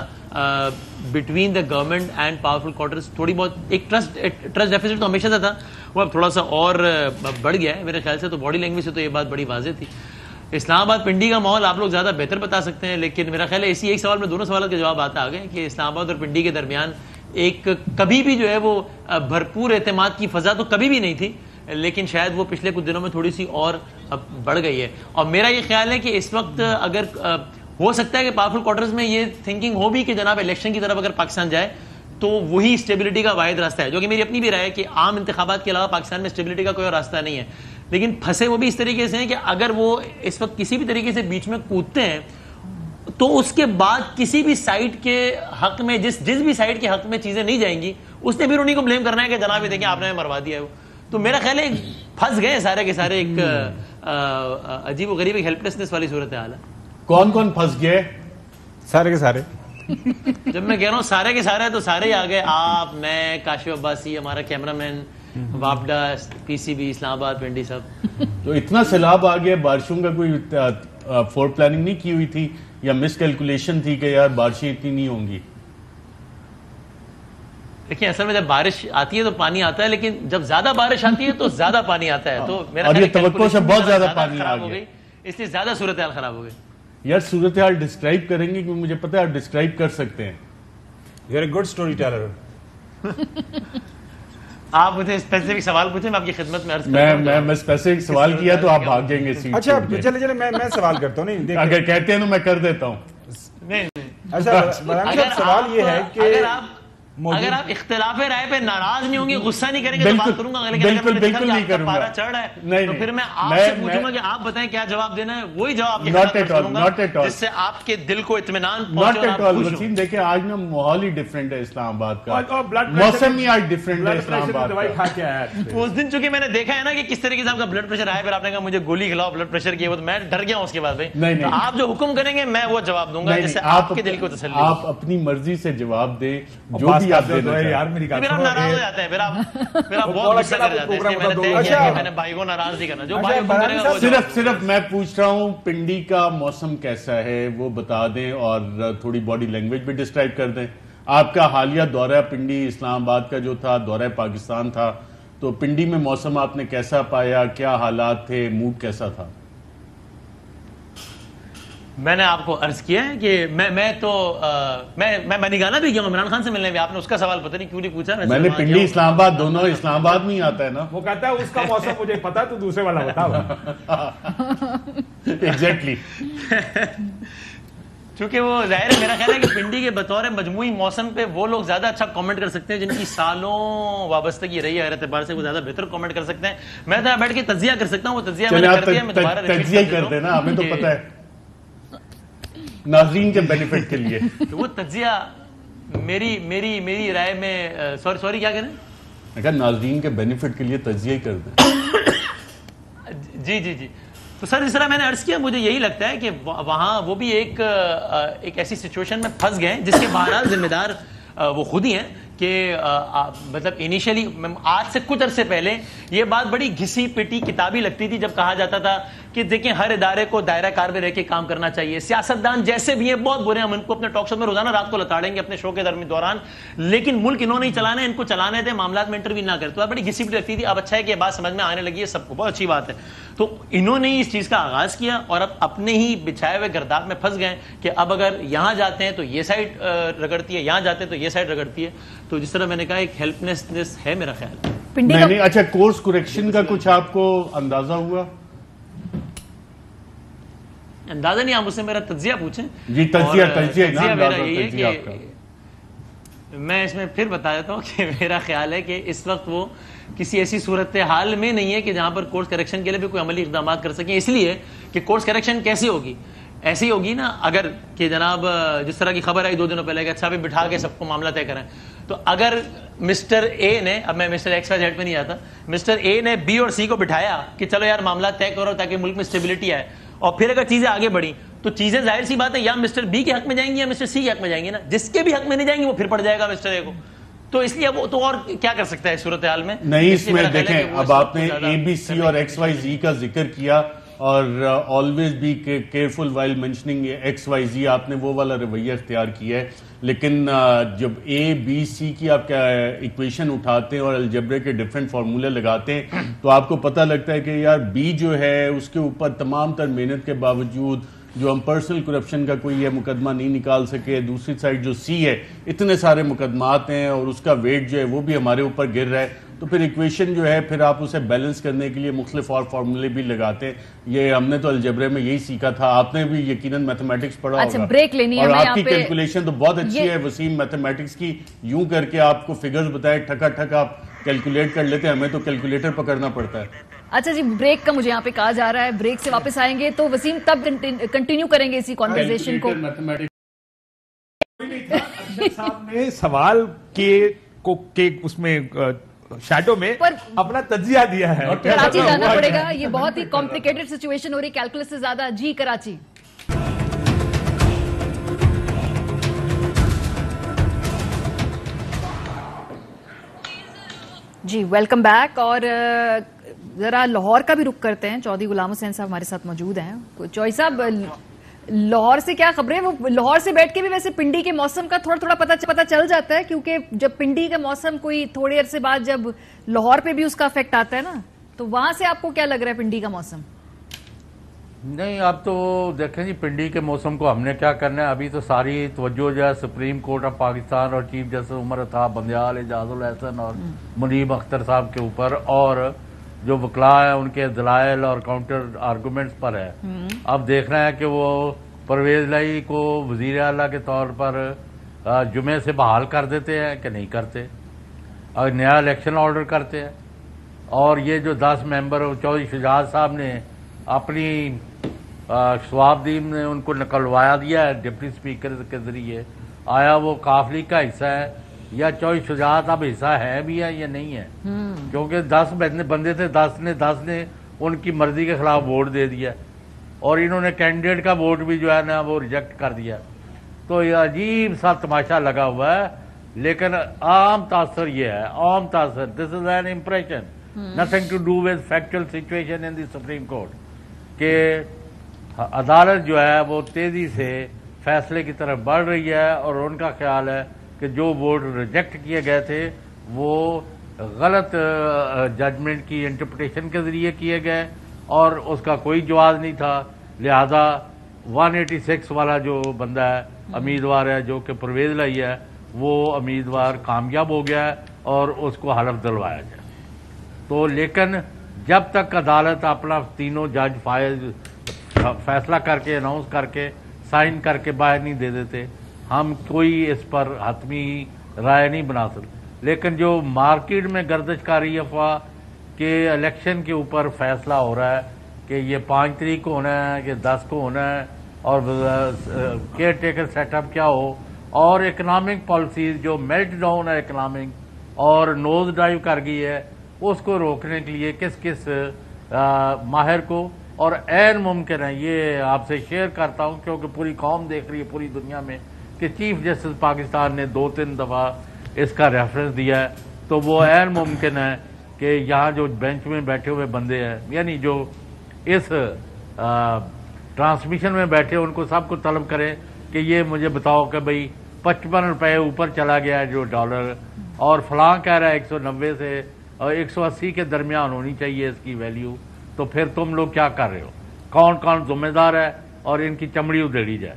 between the government and powerful quarters, تھوڑی بہت ایک ٹرسٹ ڈیفیسٹ تو ہمیشہ سے تھا, وہ اب تھوڑا سا اور بڑھ گیا ہے میرے خیال سے. تو باڈی لینگویج سے تو یہ بات بڑی واضح تھی. اسلام آباد پنڈی کا ماحول آپ لوگ زیادہ بہتر بتا سکتے ہیں, لیکن میرا خیال ہے اسی ایک سوال میں دونوں سوالات کے جواب آ گئے کہ اسلام آباد اور پنڈی کے درمیان ایک کبھی بھی جو ہے وہ بھرپور اعتماد کی فضا تو کبھی بھی نہیں تھی, لیکن شاید وہ پچھلے کچھ دنوں میں تھوڑی سی اور بڑھ گئی ہے. اور میرا یہ خیال ہے کہ اس وقت اگر ہو سکتا ہے کہ پاورفل کوارٹرز میں یہ تھنکنگ ہو بھی کہ جناب الیکشن کی طرف اگر پاکستان جائے تو وہی اسٹیبلٹی کا واحد راستہ ہے, جو کہ میری اپنی بھی رائے ہے کہ عام انتخابات کے علاوہ پاکستان میں اسٹیبلٹی کا کوئی اور راستہ نہیں ہے. لیکن پھنسے وہ بھی اس طریقے سے ہیں کہ اگر وہ اس وقت کسی بھی طریقے سے بیچ میں کودتے ہیں تو اس کے بعد کسی بھی سائٹ کے حق میں, جس بھی سائٹ کے حق میں چیزیں نہیں جائیں گی, اس نے بھی انہیں کو بلیم کرنا ہے کہ جناب یہ دیکھیں آپ نے مروا دیا ہے. وہ تو میرا خیال ہے پھنس گئے سارے کے سارے, ایک عجیب و غریب ایک ہیلپ لیسنس والی صورتحال ہے. کون کون پھنس گئے؟ سارے کے سارے. جب میں کہہ رہا ہوں سارے کے سارے تو سارے ہی آ گئے, آپ, میں, کاشف عباسی, ہمارا کیمرہ مین, وابڈا, پی سی بی, اسلام آباد, پنڈی صاحب. تو اتنا سیلاب آ گیا, بارشوں کا کوئی فور پلاننگ نہیں کی ہوئی تھی یا مس کیلکولیشن تھی کہ یار بارشیں اتنی نہیں ہوں گی؟ دیکھیں اصل میں جب بارش آتی ہے تو پانی آتا ہے، لیکن جب زیادہ بارش آتی ہے تو زیادہ پانی آتا ہے، تو میرا اور یہ توقع سے بہت زیادہ پانی آ گیا، اس لیے زیادہ صورتحال خراب ہو گئی۔ یار صورتحال ڈسکرائب کریں گے کہ مجھے پتہ ہے آپ ڈسکرائب کر سکتے ہیں۔ You are a good storyteller. آپ مجھے اسپیسیفک سوال پوچھیں، میں آپ کی خدمت میں عرض کرتا ہوں۔ میں اسپیسیفک سوال کیا تو آپ بھاگ جائیں گے سیٹ۔ اچھا چلے میں سوال کرتا ہوں، نہیں اگر کہتے ہیں تو میں کر دیتا ہوں۔ اچھا سوال یہ ہے کہ اگر آپ اختلاف رائے پہ ناراض نہیں ہوں گے، غصہ نہیں کریں گے تو بات کروں گا، بالکل نہیں کروں گا، پارا چڑھ رہا ہے تو پھر میں آپ سے پوچھوں گا کہ آپ بتائیں کیا جواب دینا ہے، وہی جواب کروں گا جس سے آپ کے دل کو اطمینان پہنچے۔ دیکھیں آج نا ماحول ہی ڈفرینٹ ہے اسلام آباد کا، موسم ہی آج ڈفرینٹ ہے اسلام آباد کا۔ اس دن چونکہ میں نے دیکھا ہے نا کہ کس طریقے سے آپ کا بلڈ پریشر ہے، پھر آپ نے کہا مجھے گولی کھلاؤ بلڈ پریشر کی، وہ تو میں ڈر گیا ہوں اس کے بعد۔ بھائی آپ جو حکم کریں گے میں وہ جواب دوں گا جس سے آپ کے دل کو تسلی ہو۔ آپ اپنی مرضی سے جواب دیں جو بھی آپ دینا چاہیں۔ میرا ناراض ہو جاتا ہے، میرا بہت غصہ کر جاتا ہے، اس لیے میں نے طے کیا کہ میں نے بھائی کو ناراض نہیں کرنا، جو بھائی حکم کرے گا وہ۔ صرف میں پوچھ رہا ہوں پنڈی کا موسم کیسا ہے وہ بتا دیں، اور تھوڑی باڈی لینگویج بھی ڈسکرائب کر دیں۔ آپ کا حالیہ دورہ پنڈی اسلام آباد کا جو تھا، دورہ پاکستان تھا، تو پنڈی میں موسم آپ نے کیسا پایا، کیا حالات تھے، موڈ کیسا تھا؟ میں نے آپ کو عرض کیا ہے کہ میں تو میں بنی گانا بھی گیا ہوں عمران خان سے ملنے میں، آپ نے اس کا سوال پتہ نہیں کیوں نہیں پوچھا۔ میں نے پنڈی اسلام آباد دونوں اسلام آباد میں ہی آتا ہے نا، وہ کہتا ہے اس کا موسم مجھے پتا تو دوسرے والا بتا۔ ایگزیکٹلی، چونکہ وہ ظاہر ہے میرا خیال ہے کہ پنڈی کے بطور مجموعی موسم پہ وہ لوگ زیادہ اچھا کامنٹ کر سکتے ہیں جن کی سالوں وابستگی رہی ہے، ہر اعتبار سے وہ زیادہ بہتر کامنٹ کر سکتے ہیں۔ میں تو بیٹھ کے تجزیہ کر سکتا ہوں، وہ تجزیہ میں نے کر دیا، میں دوبارہ تجزیہ کر دینا، ہمیں تو پتہ ہے ناظرین کے بینیفٹ کے لیے۔ وہ تجزیہ میری رائے میں سوری کیا کریں، اگر ناظرین کے بینیفٹ کے لیے تجزیہ ہی کر دیں۔ جی تو سر اس طرح میں نے عرض کیا، مجھے یہی لگتا ہے کہ وہاں وہ بھی ایک ایسی سچویشن میں پھنس گئے جس کے بہرحال ذمہ دار وہ خود ہی ہیں کہ مطلب انیشلی آج سے کچھ عرصے پہلے یہ بات بڑی گھسی پٹی کتابی لگتی تھی جب کہا جاتا تھا کہ دیکھیں ہر ادارے کو دائرہ کار میں رہ کے کام کرنا چاہیے، سیاستدان جیسے بھی ہیں بہت برے ہیں، ہم ان کو اپنے ٹاک شو میں روزانہ رات کو لتاڑیں گے اپنے شو کے دوران، لیکن ملک انہوں نے ہی چلانا ہے، ان کو چلانے دیں، معاملات میں انٹرویو نہ کرتے، بڑی گھسی پٹی لگتی تھی۔ اب اچھا ہے کہ یہ بات سمجھ میں آنے لگی ہے سب کو، بہت اچھی بات ہے۔ تو انہوں نے اس چیز کا آغاز کیا اور اب اپنے ہی بچھائے ہوئے گرداب میں پھنس گئے کہ اب اگر یہاں جاتے ہیں تو یہ سائڈ رگڑتی ہے، یہاں جاتے ہیں تو یہ سائڈ رگڑتی ہے۔ تو جس طرح میں نے کہا ایک ہیلپلیسنس ہے میرا خیال۔ نہیں اچھا، کورس کریکشن کا کچھ آپ کو اندازہ ہوا؟ اندازہ نہیں، آپ مجھ سے میرا تجزیہ پوچھیں۔ جی تجزیہ میرا یہی ہے کہ میں اس میں پھر بتا دیتا ہوں کہ میرا خیال ہے کہ اس وقت وہ کسی ایسی صورتحال میں نہیں ہے کہ جہاں پر کورس کریکشن کے لیے بھی کوئی عملی اقدامات کر سکیں، اس لیے کہ کورس کریکشن کیسی ہوگی، ایسی ہوگی نا اگر کہ جناب جس طرح کی خبر آئی 2 دنوں پہلے کہ اچھا بھی بٹھا کے سب کو معاملہ طے کریں، تو اگر مسٹر اے نے، اب میں مسٹر ایکس وائی زیڈ پہ نہیں آتا، مسٹر اے نے بی اور سی کو بٹھایا کہ چلو یار معاملہ طے کرو تاکہ ملک میں اسٹیبلٹی آئے، اور پھر اگر چیزیں آگے بڑھی تو چیزیں ظاہر سی بات ہے یا مسٹر بی کے حق میں جائیں گی یا مسٹر سی کے حق میں جائیں گی نا، جس کے بھی حق میں نہیں جائیں گی وہ پھر پڑ جائے گا مسٹر اے کو، تو اس لیے وہ تو اور کیا کر سکتا ہے اس صورتحال میں۔ نہیں اس میں دیکھیں اب آپ نے اے بی سی اور ایکس وائی زی کا ذکر کیا، اور always be careful while mentioning X Y Z, آپ نے وہ والا رویہ اختیار کیا ہے، لیکن جب اے بی سی کی آپ کا ایکویشن اٹھاتے ہیں اور الجبرے کے ڈفرینٹ فارمولے لگاتے ہیں تو آپ کو پتہ لگتا ہے کہ یار بی جو ہے اس کے اوپر تمام تر محنت کے باوجود جو ہم پرسنل کرپشن کا کوئی یہ مقدمہ نہیں نکال سکے، دوسری سائڈ جو سی ہے اتنے سارے مقدمات ہیں اور اس کا ویٹ جو ہے وہ بھی ہمارے اوپر گر رہا ہے، تو پھر ایکویشن جو ہے پھر آپ اسے بیلنس کرنے کے لیے مختلف اور فارمولے بھی لگاتے ہیں۔ یہ ہم نے تو الجبرے میں یہی سیکھا تھا، آپ نے بھی یقیناً میتھمیٹکس پڑھا ہوگا، بریک لینی ہے، اور آپ کی کیلکولیشن تو بہت اچھی ہے وسیم میتھمیٹکس کی، یوں کر کے آپ کو فگرز بتائے ٹھکا ٹھک آپ کیلکولیٹ کر لیتے ہیں، ہمیں تو کیلکولیٹر پکڑنا پڑتا ہے۔ اچھا جی، بریک کا مجھے یہاں پہ کہا جا رہا ہے، بریک سے واپس آئیں گے تو وسیم تب کنٹینیو کریں گے اسی کانورسیشن کو۔ صاحب نے سوال کے اس میں شیڈو میں اپنا تجزیہ دیا ہے، کراچی جانا پڑے گا، یہ بہت ہی کمپلیکیٹڈ سچویشن ہو رہی، کیلکولس سے زیادہ۔ جی کراچی جی ویلکم بیک. اور ذرا لاہور کا بھی رخ کرتے ہیں. چودھری غلام حسین صاحب ہمارے ساتھ موجود ہیں. چوئی صاحب لاہور سے کیا خبریں؟ وہ لاہور سے بیٹھ کے بھی ویسے پنڈی کے موسم کا تھوڑا تھوڑا پتہ چل جاتا ہے، کیونکہ جب پنڈی کا موسم کوئی تھوڑے عرصے بعد جب لاہور پہ بھی اس کا افیکٹ آتا ہے نا، تو وہاں سے آپ کو کیا لگ رہا ہے پنڈی کا موسم؟ نہیں، اب تو دیکھیں جی پنڈی کے موسم کو ہم نے کیا کرنا ہے. ابھی تو ساری توجہ جو ہے سپریم کورٹ آف پاکستان اور چیف جسٹس عمر عطا بندیال، اعجاز الحسن اور منیب اختر صاحب کے اوپر اور جو وکلاء ہیں ان کے دلائل اور کاؤنٹر آرگومنٹس پر ہے. اب دیکھنا ہے کہ وہ پرویز لائی کو وزیر اعلیٰ کے طور پر جمعے سے بحال کر دیتے ہیں کہ نہیں کرتے، اور نیا الیکشن آرڈر کرتے ہیں. اور یہ جو 10 ممبر چودھری شجاعت صاحب نے اپنی شوابدین نے ان کو نکلوایا دیا ہے ڈپٹی اسپیکر کے ذریعے، آیا وہ قافلی کا حصہ ہے یا چودھری شجاعت اب حصہ ہے بھی ہے یا نہیں ہے؟ کیونکہ 10 بندے تھے، 10 نے ان کی مرضی کے خلاف ووٹ دے دیا اور انہوں نے کینڈیڈیٹ کا ووٹ بھی جو ہے نا وہ ریجیکٹ کر دیا. تو یہ عجیب سا تماشا لگا ہوا ہے. لیکن عام تاثر یہ ہے، عام تاثر this is an impression, nothing to do with factual situation in the supreme court, کہ عدالت جو ہے وہ تیزی سے فیصلے کی طرف بڑھ رہی ہے اور ان کا خیال ہے کہ جو ووٹ ریجیکٹ کیے گئے تھے وہ غلط ججمنٹ کی انٹرپریٹیشن کے ذریعے کیے گئے اور اس کا کوئی جواز نہیں تھا. لہذا 186 والا جو بندہ ہے امیدوار ہے جو کہ پرویز لائی ہے، وہ امیدوار کامیاب ہو گیا ہے اور اس کو حلف دلوایا گیا. تو لیکن جب تک عدالت اپنا تینوں جج فیصلہ کر کے اناؤنس کر کے سائن کر کے باہر نہیں دے دیتے، ہم کوئی اس پر حتمی رائے نہیں بنا سکتے. لیکن جو مارکیٹ میں گردش کاری افواہ کہ الیکشن کے اوپر فیصلہ ہو رہا ہے کہ یہ 5 تاریخ کو ہونا ہے کہ 10 کو ہونا ہے اور کیئر ٹیکر سیٹ اپ کیا ہو، اور اکنامک پالیسیز جو میلٹ ڈاؤن ہے اکنامک اور نوز ڈائیو کر گئی ہے، اس کو روکنے کے لیے کس ماہر کو، اور عین ممکن ہے یہ آپ سے شیئر کرتا ہوں کیونکہ پوری قوم دیکھ رہی ہے پوری دنیا میں کہ چیف جسٹس پاکستان نے 2-3 دفعہ اس کا ریفرنس دیا ہے. تو وہ عین ممکن ہے کہ یہاں جو بینچ میں بیٹھے ہوئے بندے ہیں، یعنی جو اس ٹرانسمیشن میں بیٹھے ان کو سب کو طلب کریں کہ یہ مجھے بتاؤ کہ بھئی 55 روپے اوپر چلا گیا ہے جو ڈالر، اور فلاں کہہ رہا ہے 190 سے اور 180 کے درمیان ہونی چاہیے اس کی ویلیو. تو پھر تم لوگ کیا کر رہے ہو؟ کون ذمہ دار ہے اور ان کی چمڑی ادھیڑی جائے.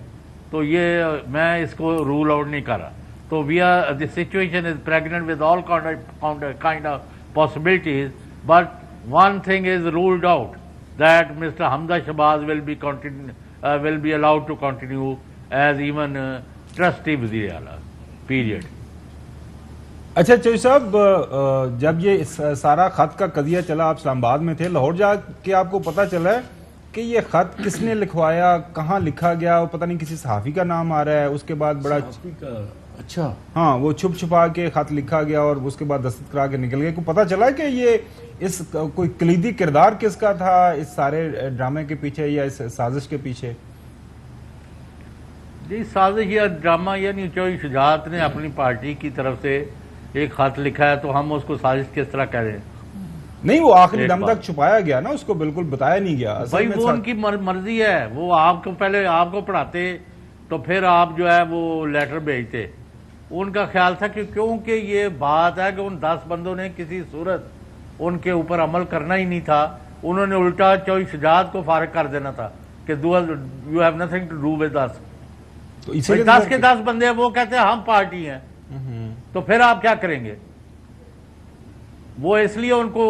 تو یہ میں اس کو رول آؤٹ نہیں کر رہا. تو the situation is pregnant with all kind of possibilities, but one thing is ruled out, that Mr. Hamza Shahbaz will be allowed to continue as even trustee Wazir A'la, period. اچھا چوئی صاحب، جب یہ سارا خط کا قضیہ چلا، آپ اسلام آباد میں تھے، لاہور جا کے آپ کو پتا چلا ہے کہ یہ خط کس نے لکھوایا، کہاں لکھا گیا، وہ پتہ نہیں کسی صحافی کا نام آ رہا ہے، اس کے بعد بڑا اچھا ہاں وہ چھپا کے خط لکھا گیا اور اس کے بعد دستخط کرا کے نکل گیا. کو پتا چلا کہ یہ اس کوئی کلیدی کردار کس کا تھا اس سارے ڈرامے کے پیچھے یا اس سازش کے پیچھے؟ جی سازش یا ڈرامہ یعنی چودھری شجاعت نے اپنی پارٹی کی طرف سے ایک خط لکھا ہے تو ہم اس کو سازش کس طرح کہہ رہے ہیں؟ نہیں، وہ آخری دم تک چھپایا گیا نا، اس کو بالکل بتایا نہیں گیا. بھائی وہ ان کی مرضی ہے، وہ آپ کو پہلے آپ کو پڑھاتے تو پھر آپ جو ہے وہ لیٹر بھیجتے. ان کا خیال تھا کہ کیونکہ یہ بات ہے کہ ان 10 بندوں نے کسی صورت ان کے اوپر عمل کرنا ہی نہیں تھا، انہوں نے الٹا چودھری شجاعت کو فارغ کر دینا تھا کہ you have nothing to do with us. 10 کے 10 بندے ہیں، وہ کہتے ہیں ہم پارٹی ہیں، تو پھر آپ کیا کریں گے؟ وہ اس لیے ان کو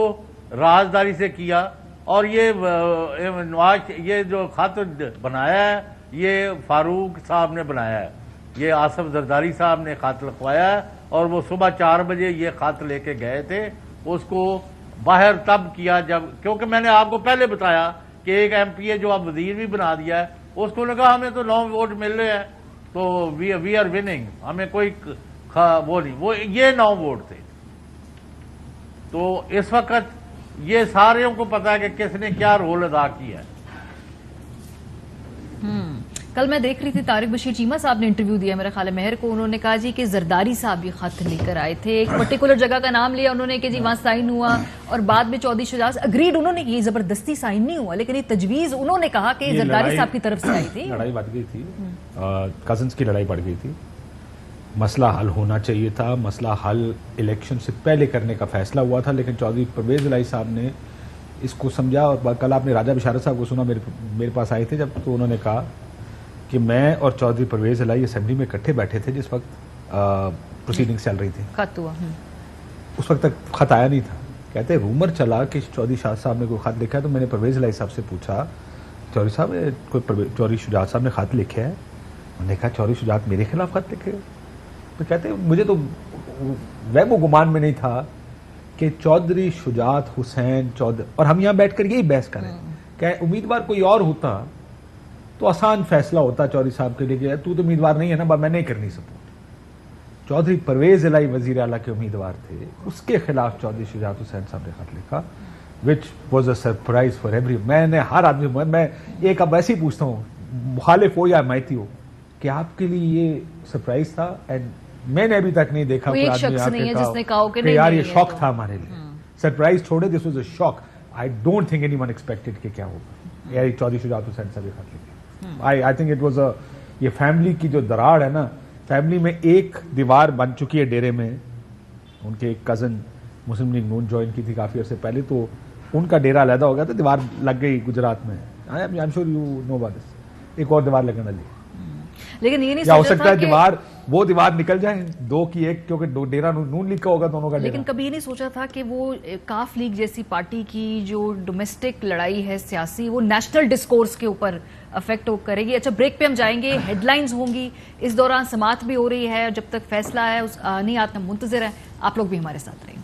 رازداری سے کیا. اور یہ جو خط بنایا ہے یہ فاروق صاحب نے بنایا ہے، یہ آصف زرداری صاحب نے خط لکھوایا ہے، اور وہ صبح 4 بجے یہ خط لے کے گئے تھے. اس کو باہر تب کیا جب، کیونکہ میں نے آپ کو پہلے بتایا کہ ایک ایم پی اے جو اب وزیر بھی بنا دیا ہے، اس کو لگا ہمیں تو 9 ووٹ مل رہے ہیں تو وی آر وننگ، ہمیں کوئی وہ نہیں، وہ یہ 9 ووٹ تھے. تو اس وقت یہ سارے کو پتا ہے کہ کس نے کیا رول ادا کیا ہے. کل میں دیکھ رہی تھی طارق بشیر چیمہ صاحب نے انٹرویو دیا میرا خیال ہے مہر کو, انہوں نے کہا جی کہ زرداری صاحب بھی خط لے کر آئے تھے, ایک پرٹیکولر جگہ کا نام لیا انہوں نے کہ جی وہاں سائن ہوا, اور بعد میں چودھری شجاعت اگریڈ انہوں نے, یہ زبردستی سائن نہیں ہوا لیکن یہ تجویز انہوں نے کہا کہ زرداری صاحب کی طرف سے آئی تھی. لڑائی بڑھ گئی تھی, کزنس کی لڑائی بڑھ گئی تھی, مسئلہ حل ہونا چاہیے تھا, مسئلہ حل الیکشن سے پہلے کرنے کا فیصلہ ہوا تھا, لیکن چودھری پرویز الہی صاحب نے اس کو سمجھا. اور کل آپ نے راجہ بشارت صاحب کو سنا, میرے پاس آئے تھے جب, تو انہوں نے کہا کہ میں اور چودھری پرویز الہی اسمبلی میں اکٹھے بیٹھے تھے جس وقت پروسیڈنگز چل رہی تھی, خط ہوا, اس وقت تک خط آیا نہیں تھا. کہتے رومر چلا کہ چودھری شاہ صاحب نے کوئی خط لکھا ہے, تو میں نے پرویز الہی صاحب سے پوچھا چودھری صاحب کوئی چودھری شجاعت صاحب نے خط لکھا ہے؟ انہوں نے کہا چودھری شجاعت میرے خلاف خط لکھے. تو کہتے مجھے تو وہم و گمان میں نہیں تھا کہ چودھری شجاعت حسین چودھری, اور ہم یہاں بیٹھ کر یہی بحث کریں کہ امیدوار کوئی اور ہوتا تو آسان فیصلہ ہوتا چودھری صاحب کے لیے کہ تو امیدوار نہیں ہے نا, میں نہیں کرنی سپورٹ. چودھری پرویز الہی وزیر اعلیٰ کے امیدوار تھے, اس کے خلاف چودھری شجاعت حسین صاحب نے خط لکھا, which was a surprise for every. میں نے ہر آدمی, میں ایک اب ایسے ہی پوچھتا ہوں مخالف ہو یا حمایتی ہو, کہ آپ کے لیے یہ سرپرائز تھا؟ اینڈ میں نے ابھی تک نہیں دیکھا کوئی آدمی کہ یار یہ شوق تھا ہمارے لیے. سرپرائز چھوڑے, this was a shock. I don't think anyone expected کہ کیا ہوگا. یار چودھری شجاعت حسین صاحب نے خط لکھا. I think it was یہ فیملی کی جو دراڑ ہے نا, فیملی میں ایک دیوار بن چکی ہے ڈیرے میں. ان کے ایک کزن مسلم لیگ نون جوائن کی تھی کافی عرصے پہلے, تو ان کا ڈیرا علیحدہ ہو گیا تو دیوار لگ گئی گجرات میں. I'm sure you know about this. ایک اور دیوار لگنے والی, لیکن یہ نہیں ہو سکتا ہے دیوار وہ دیوار نکل جائے دو کی ایک, کیونکہ ڈیرا نون لیگ کا ہوگا دونوں کا. لیکن کبھی یہ نہیں سوچا تھا کہ وہ کاف لیگ جیسی پارٹی کی جو ڈومیسٹک لڑائی ہے سیاسی, وہ نیشنل ڈسکورس کے اوپر افیکٹ کرے گی. اچھا بریک پہ ہم جائیں گے, ہیڈ لائنز ہوں گی, اس دوران سماعت بھی ہو رہی ہے, جب تک فیصلہ ہے اس نہیں آتا منتظر ہیں. آپ لوگ بھی ہمارے ساتھ رہیں.